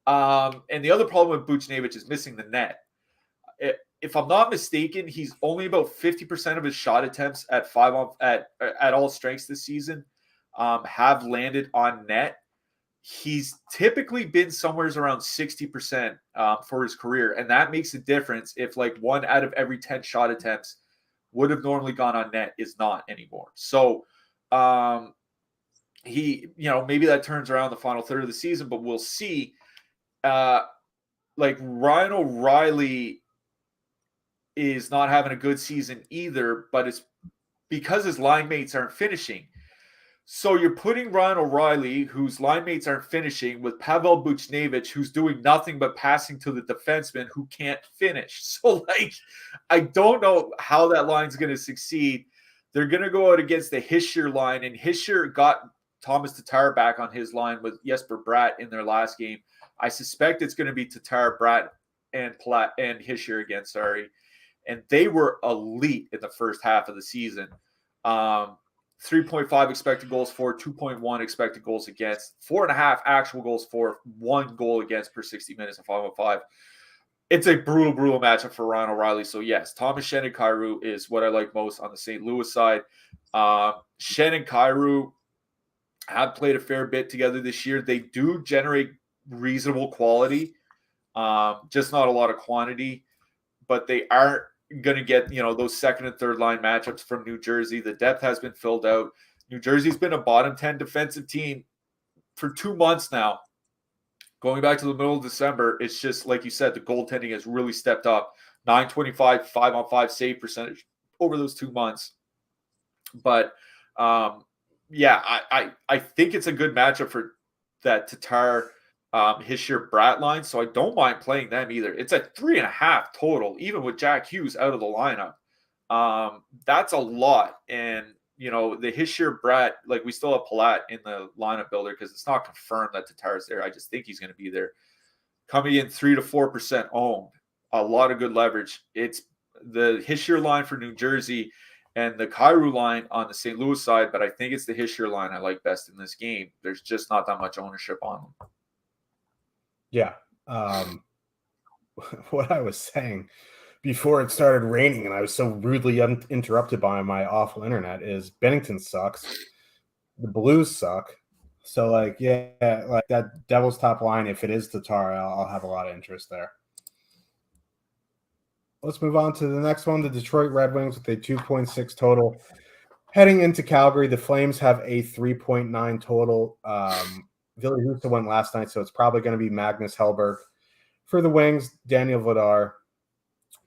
S2: And the other problem with Buchnevich is missing the net. if I'm not mistaken, he's only about 50% of his shot attempts at all strengths this season have landed on net. He's typically been somewhere around 60% for his career, and that makes a difference if like 1 out of every 10 shot attempts would have normally gone on net is not anymore. So he, maybe that turns around the final third of the season, but we'll see. Like Ryan O'Reilly is not having a good season either, but it's because his line mates aren't finishing. So you're putting Ryan O'Reilly, whose line mates aren't finishing, with Pavel Buchnevich, who's doing nothing but passing to the defenseman who can't finish. So, like, I don't know how that line's going to succeed. They're going to go out against the Hischier line, and Hischier got Thomas Tatar back on his line with Jesper Bratt in their last game. I suspect it's going to be Tatar, Bratt, and Hischier again, and they were elite in the first half of the season. 3.5 expected goals for, 2.1 expected goals against, 4.5 actual goals for, 1 goal against per 60 minutes of 5-on-5. It's a brutal matchup for Ryan O'Reilly. So yes, Thomas Schenn and Kyrou is what I like most on the St. Louis side. Schenn and Kyrou have played a fair bit together this year. They do generate reasonable quality, just not a lot of quantity, but they aren't going to get, those second and third line matchups from New Jersey. The depth has been filled out. New Jersey's been a bottom 10 defensive team for 2 months now. Going back to the middle of December, it's just, like you said, the goaltending has really stepped up. 925 5-on-5 save percentage over those 2 months. But, I think it's a good matchup for that Tatar, Hischier Bratt line, so I don't mind playing them either. It's a 3.5 total, even with Jack Hughes out of the lineup. That's a lot. And, the Hischier Bratt, like, we still have Palat in the lineup builder because it's not confirmed that Tatar's there. I just think he's going to be there. Coming in 3 to 4% owned. A lot of good leverage. It's the Hischier line for New Jersey and the Kyrou line on the St. Louis side, but I think it's the Hischier line I like best in this game. There's just not that much ownership on them.
S1: Yeah. What I was saying before it started raining and I was so rudely interrupted by my awful internet is Bennington sucks. The Blues suck. So, like that Devil's top line, if it is Tatar, I'll have a lot of interest there. Let's move on to the next one. The Detroit Red Wings with a 2.6 total. Heading into Calgary, the Flames have a 3.9 total. Ville Husso went last night, so it's probably going to be Magnus Hellberg. For the Wings, Daniel Vladar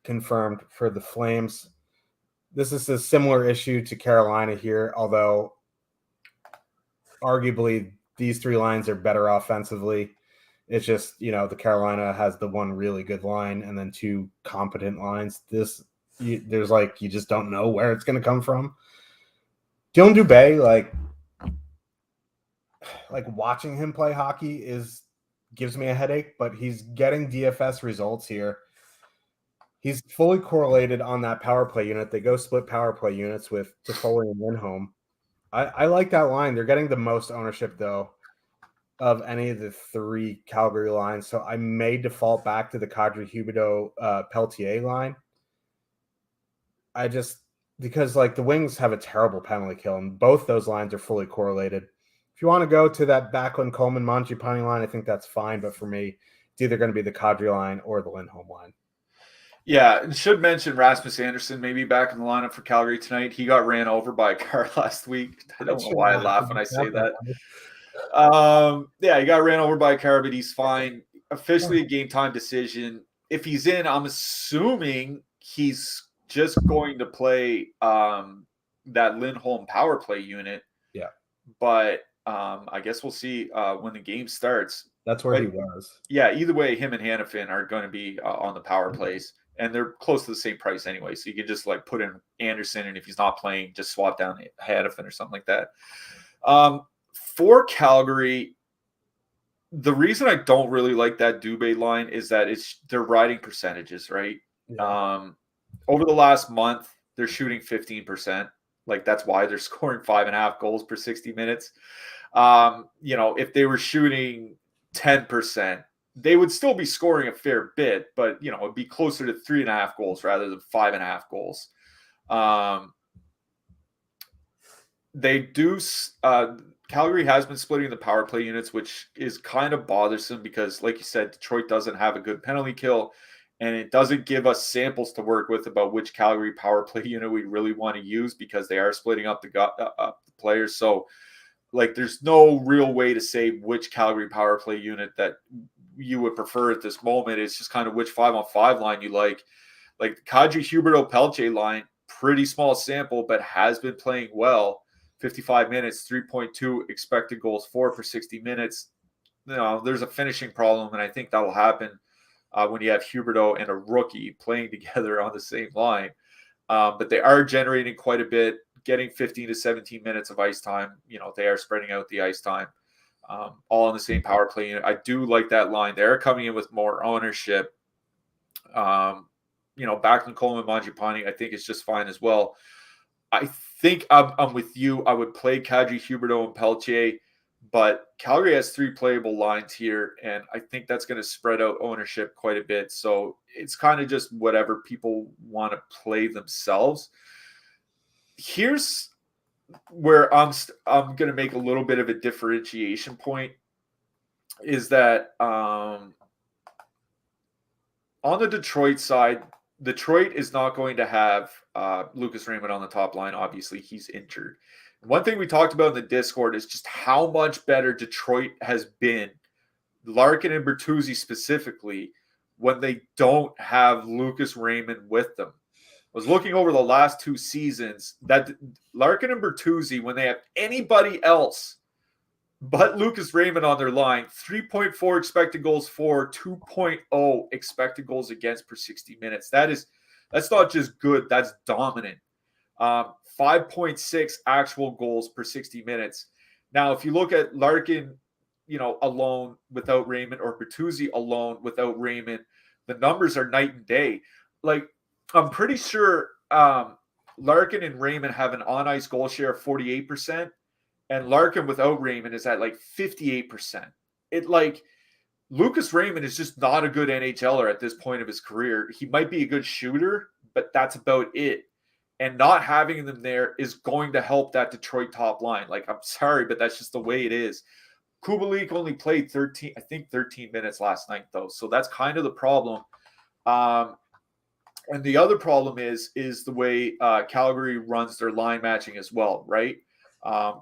S1: confirmed for the Flames. This is a similar issue to Carolina here, although arguably these 3 lines are better offensively. It's just, the Carolina has the one really good line and then 2 competent lines. You just don't know where it's going to come from. Dylan Dubé, like watching him play hockey gives me a headache, but he's getting DFS results here. He's fully correlated on that power play unit. They go split power play units with Toffoli and Lindholm. I like that line. They're getting the most ownership, though, of any of the 3 Calgary lines. So I may default back to the Kadri Huberdeau Peltier line. Because the Wings have a terrible penalty kill, and both those lines are fully correlated. If you want to go to that Backlund, Coleman, Mangiapane line, I think that's fine. But for me, it's either going to be the Kadri line or the Lindholm line.
S2: Yeah, and should mention Rasmus Anderson maybe back in the lineup for Calgary tonight. He got ran over by a car last week. I don't know why I laugh when I say that. He got ran over by a car, but he's fine. Officially a game time decision. If he's in, I'm assuming he's just going to play that Lindholm power play unit.
S1: Yeah.
S2: But I guess we'll see when the game starts.
S1: That's where he was.
S2: Yeah, either way, him and Hannafin are going to be on the power plays, and they're close to the same price anyway. So you can just put in Anderson, and if he's not playing, just swap down Hannafin or something like that. For Calgary, the reason I don't really like that Dubé line is that they're riding percentages, right? Yeah. Over the last month, they're shooting 15%. That's why they're scoring 5.5 goals per 60 minutes. If they were shooting 10%, they would still be scoring a fair bit, but it'd be closer to 3.5 goals rather than 5.5 goals. They do. Calgary has been splitting the power play units, which is kind of bothersome because, like you said, Detroit doesn't have a good penalty kill, and it doesn't give us samples to work with about which Calgary power play unit we really want to use because they are splitting up the players. So, there's no real way to say which Calgary power play unit that you would prefer at this moment. It's just kind of which 5-on-5 line you like. Like the Kadri Huberdeau-Pelche line, pretty small sample, but has been playing well. 55 minutes, 3.2 expected goals for per 60 minutes. There's a finishing problem, and I think that will happen when you have Huberdeau and a rookie playing together on the same line. But they are generating quite a bit, getting 15 to 17 minutes of ice time. They are spreading out the ice time, all on the same power play unit. I do like that line. They're coming in with more ownership. Backlund, Coleman, Mangiapane, I think it's just fine as well. I think I'm with you. I would play Kadri, Huberdeau, and Pelche, but Calgary has 3 playable lines here, and I think that's going to spread out ownership quite a bit. So it's kind of just whatever people want to play themselves. Here's where I'm going to make a little bit of a differentiation point is that on the Detroit side, Detroit is not going to have Lucas Raymond on the top line. Obviously, he's injured. One thing we talked about in the Discord is just how much better Detroit has been, Larkin and Bertuzzi specifically, when they don't have Lucas Raymond with them. I was looking over the last 2 seasons that Larkin and Bertuzzi, when they have anybody else but Lucas Raymond on their line, 3.4 expected goals for, 2.0 expected goals against per 60 minutes. That's not just good, that's dominant. 5.6 actual goals per 60 minutes. Now, if you look at Larkin, alone without Raymond, or Bertuzzi alone without Raymond, the numbers are night and day. I'm pretty sure Larkin and Raymond have an on-ice goal share of 48%. And Larkin without Raymond is at 58%. Lucas Raymond is just not a good NHLer at this point of his career. He might be a good shooter, but that's about it. And not having them there is going to help that Detroit top line. I'm sorry, but that's just the way it is. Kubalik only played 13 minutes last night, though. So that's kind of the problem. And the other problem is the way Calgary runs their line matching as well, right?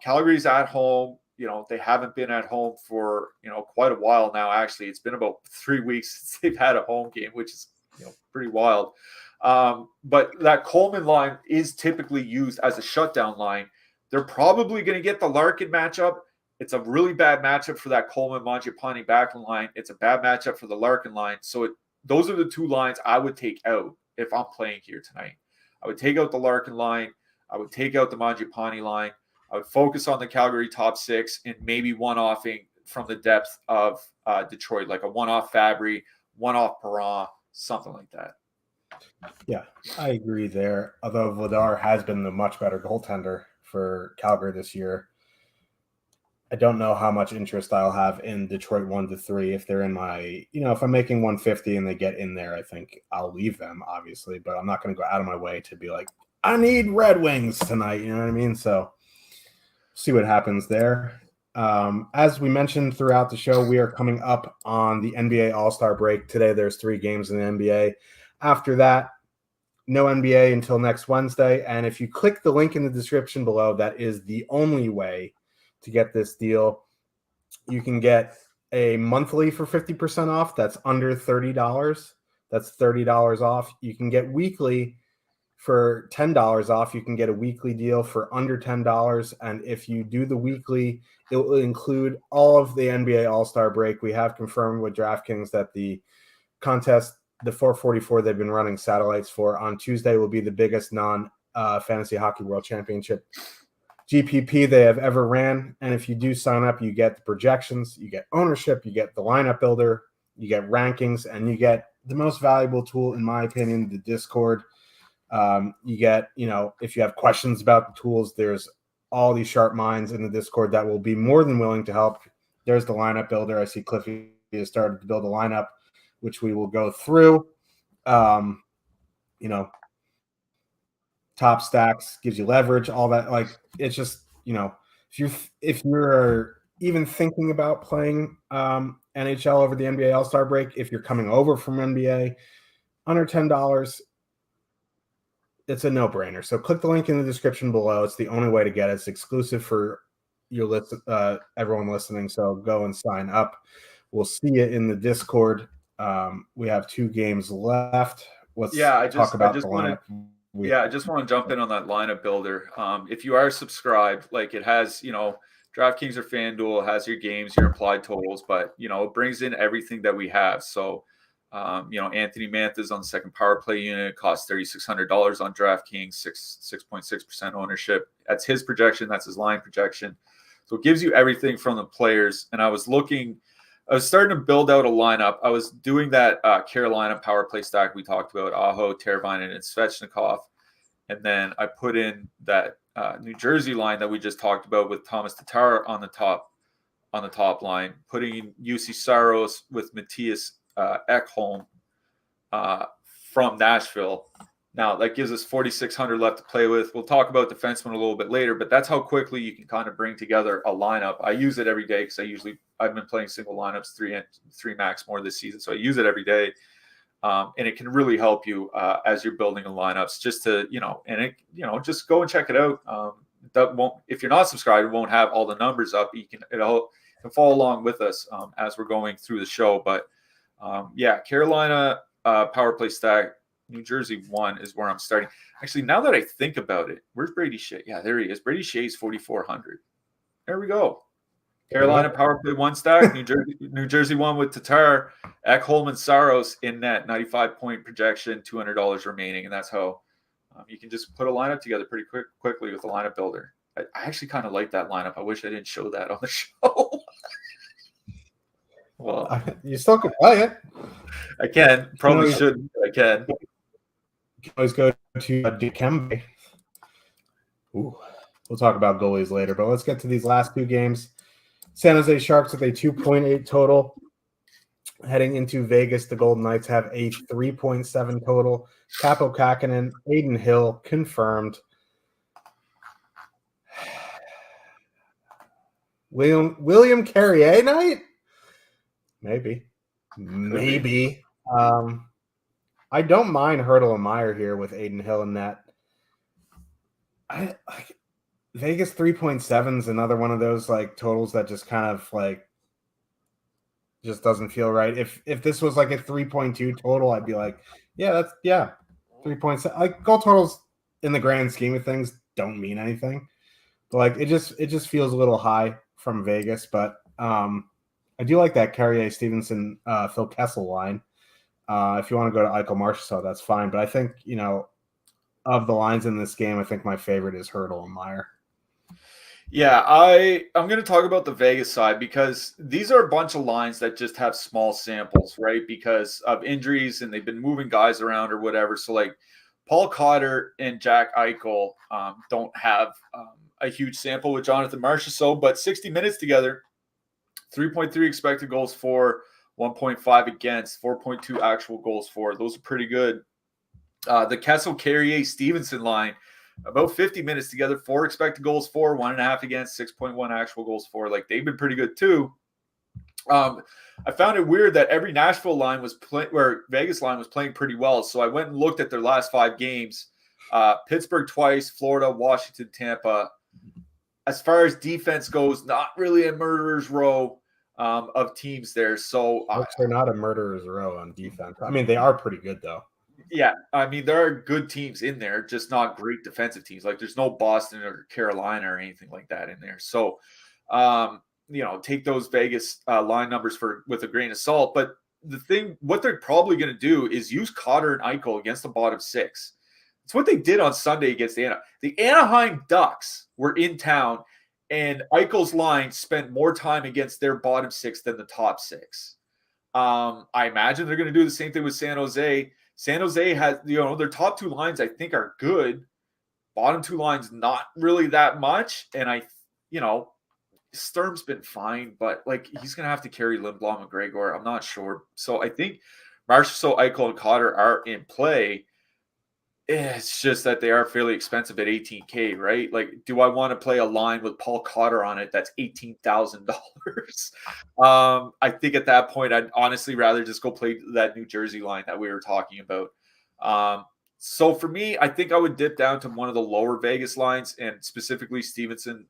S2: Calgary's at home. They haven't been at home for, quite a while now. Actually, it's been about 3 weeks since they've had a home game, which is, pretty wild. But that Coleman line is typically used as a shutdown line. They're probably going to get the Larkin matchup. It's a really bad matchup for that Coleman Mangiapane back line. It's a bad matchup for the Larkin line. So those are the 2 lines I would take out if I'm playing here tonight. I would take out the Larkin line. I would take out the Mangiapane line. I would focus on the Calgary top 6 and maybe one-offing from the depth of Detroit, like a one-off Fabry, one-off Perron, something like that.
S1: Yeah, I agree there. Although Vladar has been the much better goaltender for Calgary this year, I don't know how much interest I'll have in Detroit 1-3 if they're in my, if I'm making 150 and they get in there, I think I'll leave them, obviously, but I'm not going to go out of my way to be like, I need Red Wings tonight. You know what I mean? So see what happens there. As we mentioned throughout the show, we are coming up on the NBA All-Star break. Today, there's 3 games in the NBA. After that, no NBA until next Wednesday. And if you click the link in the description below, that is the only way to get this deal. You can get a monthly for 50% off. That's under $30. That's $30 off. You can get weekly for $10 off. You can get a weekly deal for under $10. And if you do the weekly, it will include all of the NBA All-Star break. We have confirmed with DraftKings that the contest, the 444 they've been running satellites for on Tuesday, will be the biggest non-Fantasy Hockey World Championship GPP they have ever ran. And if you do sign up, you get the projections, you get ownership, you get the lineup builder, you get rankings, and you get the most valuable tool, in my opinion, the Discord. You get, if you have questions about the tools, there's all these sharp minds in the Discord that will be more than willing to help. There's the lineup builder. I see Cliffy has started to build a lineup, which we will go through. Top stacks gives you leverage, all that. Like, it's just, if you're even thinking about playing NHL over the NBA All-Star break, if you're coming over from NBA under $10, it's a no-brainer. So click the link in the description below. It's the only way to get it. It's exclusive for everyone listening. So go and sign up. We'll see you in the Discord. We have 2 games left.
S2: I just want to jump in on that lineup builder. If you are subscribed, like, it has, DraftKings or FanDuel has your games, your implied totals, but it brings in everything that we have. So, Anthony Mantha's on the second power play unit, costs $3,600 on DraftKings, 6.6% ownership. That's his projection. That's his line projection. So it gives you everything from the players. And I was starting to build out a lineup. I was doing that Carolina power play stack we talked about, Aho, Teravainen, and Svechnikov. And then I put in that New Jersey line that we just talked about with Thomas Tatar on the top line, putting UC Saros with Matthias Ekholm from Nashville. Now, that gives us 4,600 left to play with. We'll talk about defensemen a little bit later, but that's how quickly you can kind of bring together a lineup. I use it every day because I've been playing single lineups, three max more this season, so I use it every day. And it can really help you as you're building a lineups, just to, just go and check it out. If you're not subscribed, it won't have all the numbers up. It'll follow along with us as we're going through the show. But Carolina power play stack, New Jersey 1 is where I'm starting. Actually, now that I think about it, where's Brady Shea? Yeah, there he is. Brady Shea's 4,400. There we go. Carolina power play 1 stack, New Jersey 1 with Tatar, Ekholm and Saros in net, 95-point projection, $200 remaining, and that's how you can just put a lineup together pretty quickly with a lineup builder. I actually kind of like that lineup. I wish I didn't show that on the show. Well,
S1: you still can play it.
S2: I can. Probably shouldn't. I can.
S1: You can always go to Dikembe. Ooh, we'll talk about goalies later, but let's get to these last 2 games. San Jose Sharks with a 2.8 total. Heading into Vegas, the Golden Knights have a 3.7 total. Capo Kakinen, Aiden Hill, confirmed. William Carrier night? Maybe. I don't mind Hertl and Meyer here with Aiden Hill in that. Vegas 3.7 is another one of those like totals that just kind of like just doesn't feel right. If this was like a 3.2 total, I'd be like, 3.7. Like, goal totals in the grand scheme of things don't mean anything. But like it just feels a little high from Vegas. But I do like that Carrier, Stevenson, Phil Kessel line. If you want to go to Eichel Marchessault, that's fine. But I think, of the lines in this game, I think my favorite is Hertl and Meyer.
S2: Yeah, I'm going to talk about the Vegas side because these are a bunch of lines that just have small samples, right? Because of injuries and they've been moving guys around or whatever. So like Paul Cotter and Jack Eichel don't have a huge sample with Jonathan Marchessault, but 60 minutes together, 3.3 expected goals for, 1.5 against, 4.2 actual goals for. Those are pretty good. The Kessel, Carrier, Stevenson line, about 50 minutes together, 4 expected goals for, 1.5 against, 6.1 actual goals for. Like, they've been pretty good too. I found it weird that every Nashville line was where Vegas line was playing pretty well. So I went and looked at their last 5 games. Pittsburgh twice, Florida, Washington, Tampa. As far as defense goes, not really a murderer's row of teams there. So
S1: they're not a murderer's row on defense. I mean, they are pretty good though.
S2: Yeah, I mean, there are good teams in there, just not great defensive teams. Like, there's no Boston or Carolina or anything like that in there. So, take those Vegas line numbers with a grain of salt. But what they're probably going to do is use Cotter and Eichel against the bottom 6. It's what they did on Sunday against the Anaheim Ducks were in town, and Eichel's line spent more time against their bottom 6 than the top 6. I imagine they're going to do the same thing with San Jose. San Jose has, their top 2 lines I think are good. Bottom 2 lines, not really that much. And Sturm's been fine, but like he's gonna have to carry Lindblom and Gregor. I'm not sure. So I think Marchessault, Eichel, and Cotter are in play. It's just that they are fairly expensive at $18K, right? Like, do I want to play a line with Paul Cotter on it that's $18,000? I think at that point, I'd honestly rather just go play that New Jersey line that we were talking about. So for me, I think I would dip down to one of the lower Vegas lines, and specifically Stevenson,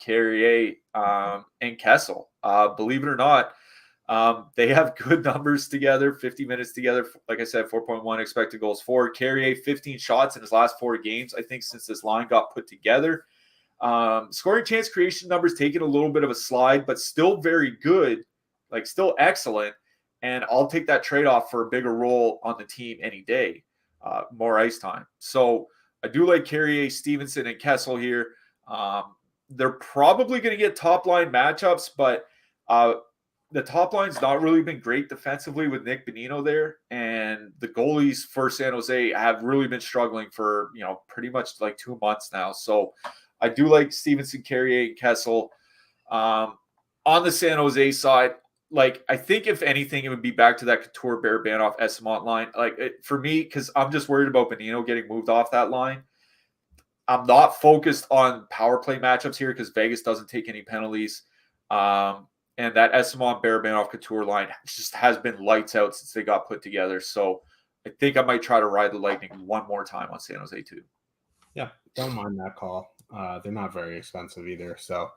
S2: Carrier, and Kessel. Believe it or not, they have good numbers together, 50 minutes together. Like I said, 4.1 expected goals for. Carrier, 15 shots in his last 4 games, I think, since this line got put together. Scoring chance creation numbers taking a little bit of a slide, but still very good, like still excellent. And I'll take that trade-off for a bigger role on the team any day, more ice time. So I do like Carrier, Stevenson, and Kessel here. They're probably going to get top-line matchups, but the top line's not really been great defensively with Nick Bonino there. And the goalies for San Jose have really been struggling for, pretty much like 2 months now. So I do like Stevenson, Carrier, and Kessel. On the San Jose side, like, I think if anything, it would be back to that Couture, Barabanov, Esamont line. Like, for me, because I'm just worried about Bonino getting moved off that line. I'm not focused on power play matchups here because Vegas doesn't take any penalties. And that Esamont, Barabanov, Couture line just has been lights out since they got put together. So I think I might try to ride the Lightning one more time on San Jose too.
S1: Yeah, don't mind that call. They're not very expensive either, so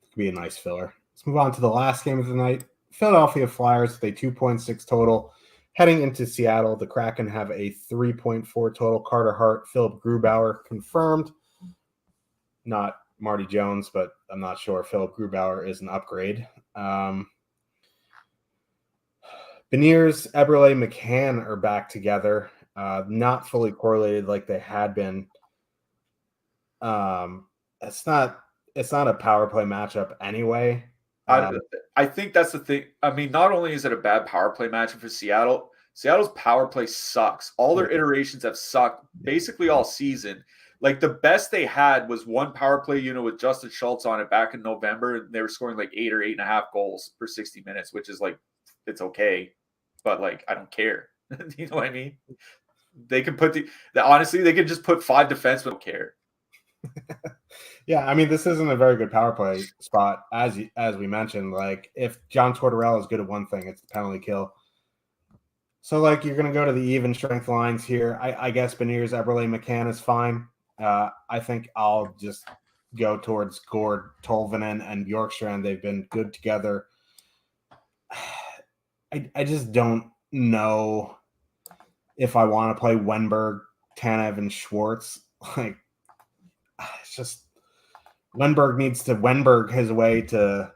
S1: it could be a nice filler. Let's move on to the last game of the night. Philadelphia Flyers with a 2.6 total. Heading into Seattle, the Kraken have a 3.4 total. Carter Hart, Philip Grubauer confirmed. Not Marty Jones, but I'm not sure. Philip Grubauer is an upgrade. Beniers, Eberle, McCann are back together. Not fully correlated like they had been. It's not a power play matchup anyway.
S2: I think that's the thing. I mean, not only is it a bad power play matchup for Seattle, Seattle's power play sucks. All their iterations have sucked basically all season. Like, the best they had was one power play unit with Justin Schultz on it back in November, and they were scoring like 8 or 8.5 goals per 60 minutes, which is like, it's okay, but like, I don't care. You know what I mean? They can put honestly, they can just put 5 defensemen, don't care.
S1: Yeah, I mean, this isn't a very good power play spot, as we mentioned. Like, if John Tortorella is good at one thing, it's the penalty kill. So, like, you're going to go to the even strength lines here. I guess Beniers, Eberle, McCann is fine. I think I'll just go towards Gord, Tolvanen, and Bjorkstrand. They've been good together. I just don't know if I want to play Wenberg, Tanev, and Schwartz. Like, it's just Wenberg needs to Wenberg his way to,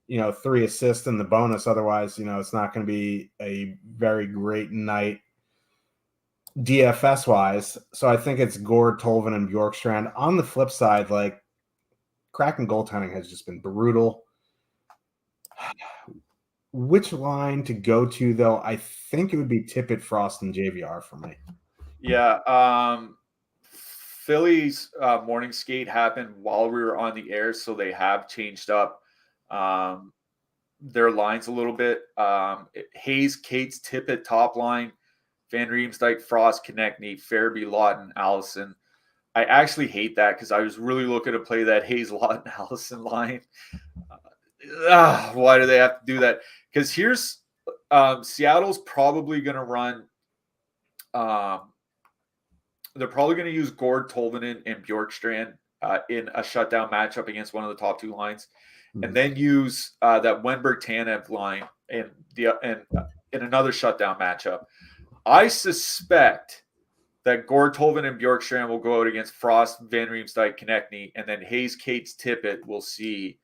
S1: 3 assists in the bonus. Otherwise, it's not going to be a very great night DFS wise. So I think it's Gord, Tolvanen, and Bjorkstrand. On the flip side, like, Kraken goaltending has just been brutal. Which line to go to, though? I think it would be Tippett, Frost, and JVR for me.
S2: Yeah. Philly's morning skate happened while we were on the air, so they have changed up their lines a little bit. Hayes, Cates, Tippett, top line, Van Riemsdyk, Frost, Konechny, Farabee, Lawton, Allison. I actually hate that because I was really looking to play that Hayes, Lawton, Allison line. Why do they have to do that? Because here's Seattle's probably going to run they're probably going to use Gord, Tolvanen, and Bjorkstrand in a shutdown matchup against one of the top 2 lines, and then use that Wenberg Tanev line in another shutdown matchup. I suspect that Gord, Tolvanen, and Bjorkstrand will go out against Frost, Van Riemsdyk, Konechny, and then Hayes, Cates, Tippett will see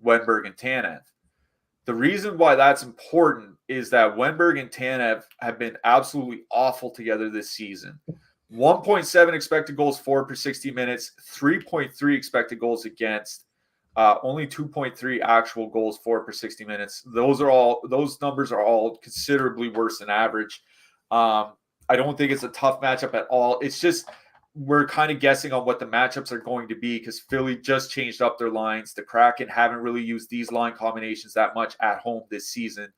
S2: Wenberg and Tanev. The reason why that's important is that Wenberg and Tanev have been absolutely awful together this season. 1.7 expected goals for per 60 minutes, 3.3 expected goals against, only 2.3 actual goals for per 60 minutes. Those numbers are all considerably worse than average. I don't think it's a tough matchup at all. It's just we're kind of guessing on what the matchups are going to be because Philly just changed up their lines. The Kraken haven't really used these line combinations that much at home this season.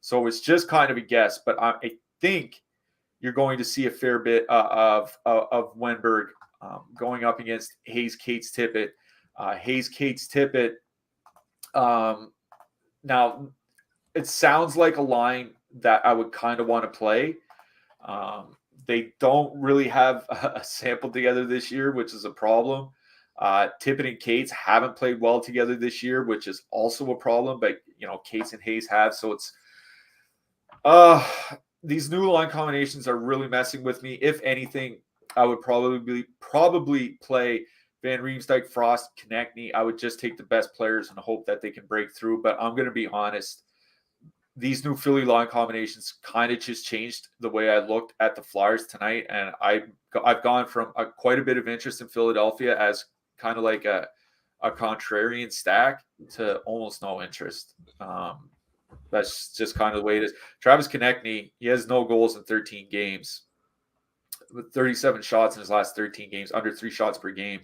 S2: So it's just kind of a guess, but I think you're going to see a fair bit of Wenberg going up against Hayes Cates Tippett. Hayes Cates Tippett. Now, it sounds like a line that I would kind of want to play. They don't really have a sample together this year, which is a problem. Tippett and Cates haven't played well together this year, which is also a problem. But Cates and Hayes have, so it's these new line combinations are really messing with me. If anything, I would probably play Van Riemsdyk, Frost, Konechny. I would just take the best players and hope that they can break through. But I'm going to be honest. These new Philly line combinations kind of just changed the way I looked at the Flyers tonight. And I've gone from quite a bit of interest in Philadelphia as kind of like a contrarian stack to almost no interest. That's just kind of the way it is. Travis Konechny, he has no goals in 13 games. With 37 shots in his last 13 games, under 3 shots per game.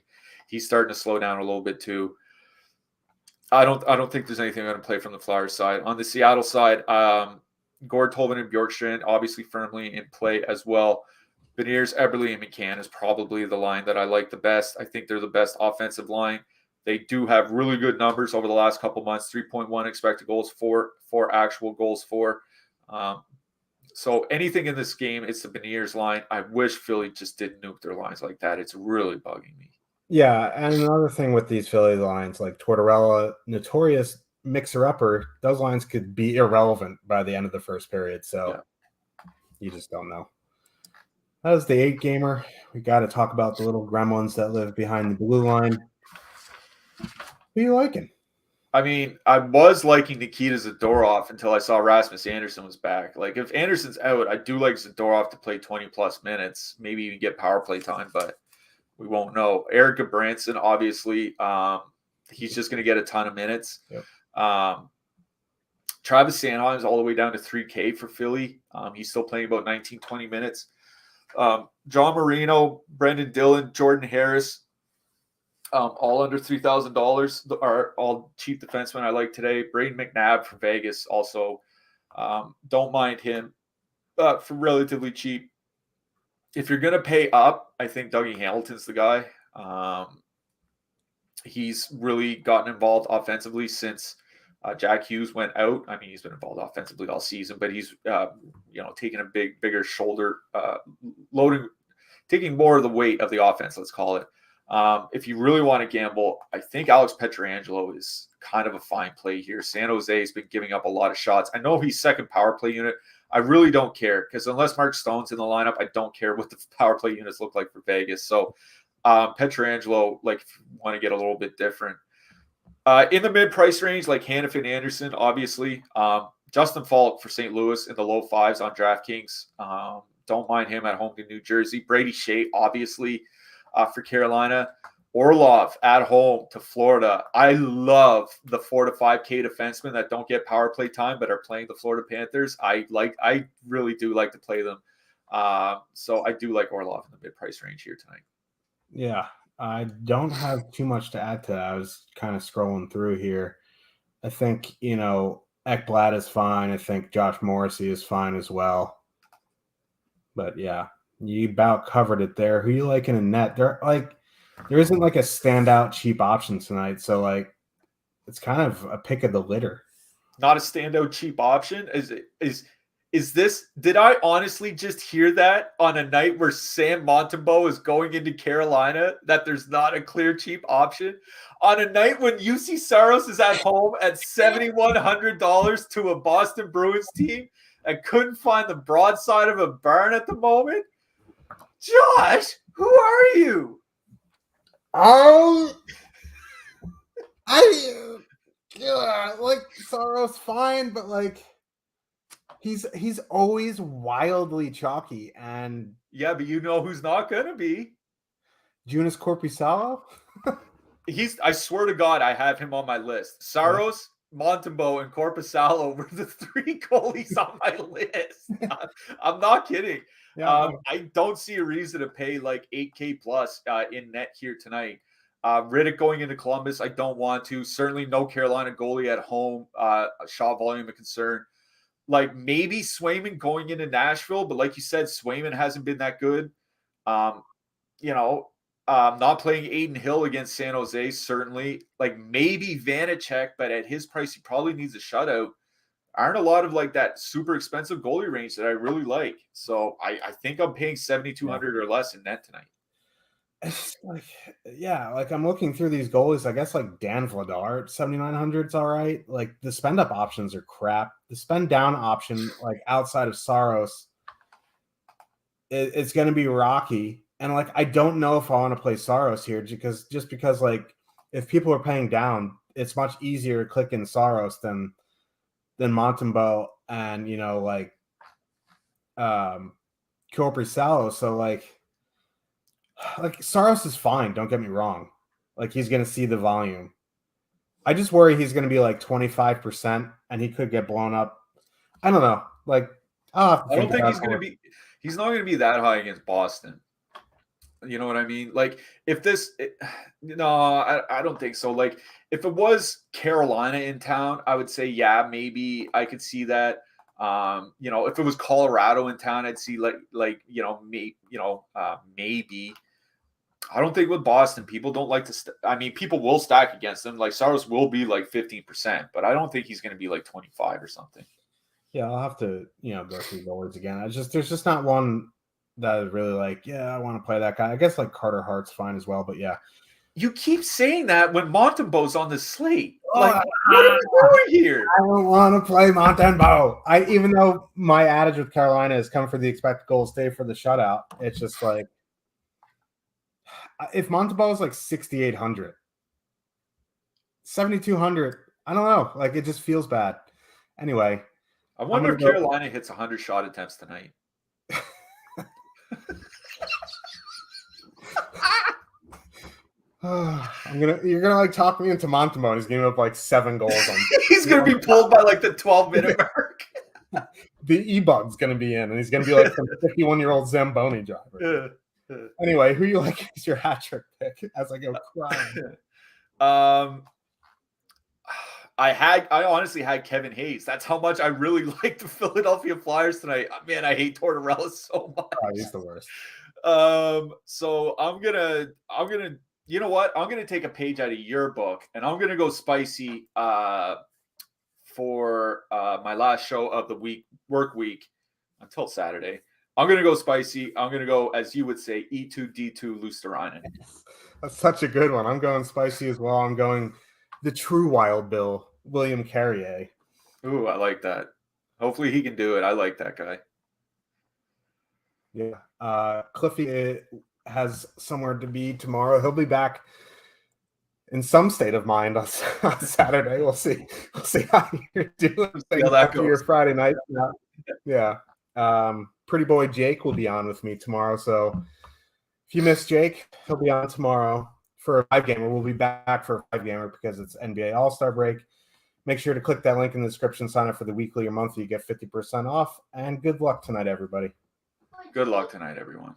S2: He's starting to slow down a little bit too. I don't think there's anything I'm going to play from the Flyers side. On the Seattle side, Gord, Tolman, and Bjorkstrand obviously firmly in play as well. Beniers, Eberle, and McCann is probably the line that I like the best. I think they're the best offensive line. They do have really good numbers over the last couple months, 3.1 expected goals, 4 actual goals for. So anything in this game, it's the Beniers line. I wish Philly just didn't nuke their lines like that. It's really bugging me.
S1: Yeah, and another thing with these Philly lines, like Tortorella, notorious mixer-upper, those lines could be irrelevant by the end of the first period, so you just don't know. That was the 8-gamer. We got to talk about the little gremlins that live behind the blue line. Who are you liking?
S2: I mean, I was liking Nikita Zadorov until I saw Rasmus Andersson was back. Like, if Andersson's out, I do like Zadorov to play 20-plus minutes, maybe even get power play time, but we won't know. Eric Branson, obviously, he's just going to get a ton of minutes.
S1: Yep.
S2: Travis Sanheim's all the way down to $3K for Philly. He's still playing about 19, 20 minutes. John Marino, Brendan Dillon, Jordan Harris, all under $3,000 are all cheap defensemen I like today. Braden McNabb from Vegas also. Don't mind him for relatively cheap. If you're going to pay up, I think Dougie Hamilton's the guy. He's really gotten involved offensively since Jack Hughes went out. I mean, he's been involved offensively all season, but he's taking a bigger shoulder, taking more of the weight of the offense, let's call it. If you really want to gamble, I think Alex Pietrangelo is kind of a fine play here. San Jose has been giving up a lot of shots. I know he's second power play unit. I really don't care because unless Mark Stone's in the lineup, I don't care what the power play units look like for Vegas. So Pietrangelo, like, if you want to get a little bit different. In the mid-price range, like Hannafin Anderson, obviously. Justin Falk for St. Louis in the low 5s on DraftKings. Don't mind him at home to New Jersey. Brady Shea, obviously, for Carolina. Orlov at home to Florida. I love the 4 to 5K defensemen that don't get power play time but are playing the Florida Panthers. I really do like to play them. So I do like Orlov in the mid-price range here tonight.
S1: Yeah, I don't have too much to add to that. I was kind of scrolling through here. I think, Ekblad is fine. I think Josh Morrissey is fine as well. But yeah, you about covered it there. Who you liking in net? There isn't like a standout cheap option tonight, so like it's kind of a pick of the litter.
S2: Not a standout cheap option. Is this? Did I honestly just hear that on a night where Sam Montembeault is going into Carolina that there's not a clear cheap option? On a night when UC Saros is at home at $7,100 to a Boston Bruins team and couldn't find the broadside of a barn at the moment? Josh, who are you?
S1: I like Saros fine, but like he's always wildly chalky, and
S2: yeah, but you know who's not gonna be?
S1: Joonas Korpisalo.
S2: I swear to God, I have him on my list. Saros, Montembeault, and Korpisalo were the 3 goalies on my list. I'm not kidding. I don't see a reason to pay like 8K plus in net here tonight. Riddick going into Columbus, I don't want to. Certainly no Carolina goalie at home. Shot volume a concern. Like maybe Swayman going into Nashville, but like you said, Swayman hasn't been that good. Not playing Aiden Hill against San Jose, certainly. Like maybe Vanacek, but at his price, he probably needs a shutout. Aren't a lot of like that super expensive goalie range that I really like. So I think I'm paying 7,200 or less in net tonight.
S1: It's like, like I'm looking through these goalies. I guess like Dan Vladar at 7,900 is all right. Like the spend up options are crap. The spend down option, like outside of Saros, it's going to be rocky. And like I don't know if I want to play Saros here because like if people are paying down, it's much easier to click in Saros than Montembeault and Corpri-Salo. So like Saros is fine, don't get me wrong. Like he's gonna see the volume. I just worry he's gonna be like 25% and he could get blown up. I don't know. Like
S2: I don't think he's not gonna be that high against Boston. You know what I mean? Like if I don't think so. Like if it was Carolina in town, I would say, yeah, maybe I could see that. If it was Colorado in town, I'd see maybe. I don't think with Boston, people don't like to. People will stack against them. Like Saros will be like 15%, but I don't think he's going to be like 25 or something.
S1: Yeah, I'll have to go through the words again. There's just not one that is really like, I want to play that guy. I guess like Carter Hart's fine as well, but yeah.
S2: You keep saying that when Montembeault's on the slate. Like, what are you doing here?
S1: I don't want to play Montembeault. Even though my adage with Carolina is come for the expected goal, stay for the shutout. It's just like, if Montembeault is like 6,800, 7,200, I don't know. Like it just feels bad. Anyway,
S2: I wonder if Carolina hits 100 shot attempts tonight.
S1: You're gonna like talk me into Montembeault. He's giving up like 7 goals.
S2: He's gonna be pulled by like the 12-minute mark.
S1: The E-bug's gonna be in, and he's gonna be like some 51-year-old Zamboni driver. Anyway, who you like is your hat trick pick? As I go crying.
S2: I honestly had Kevin Hayes. That's how much I really like the Philadelphia Flyers tonight. Man, I hate Tortorella so much.
S1: Oh, he's the worst.
S2: So I'm gonna you know what? I'm going to take a page out of your book, and I'm going to go spicy for my last show of the work week until Saturday. I'm going to go spicy. I'm going to go, as you would say, E2D2 Luosterainen.
S1: That's such a good one. I'm going spicy as well. I'm going the true Wild Bill, William Carrier.
S2: Ooh, I like that. Hopefully he can do it. I like that guy.
S1: Yeah. Cliffy has somewhere to be tomorrow. He'll be back in some state of mind on Saturday. We'll see how you're doing.
S2: See how that goes.
S1: Your Friday night. Yeah. Pretty boy Jake will be on with me tomorrow. So if you miss Jake, he'll be on tomorrow for a 5-gamer. We'll be back for a 5-gamer because it's NBA All-Star break. Make sure to click that link in the description, sign up for the weekly or monthly. You get 50% off. And good luck tonight, everybody.
S2: Good luck tonight, everyone.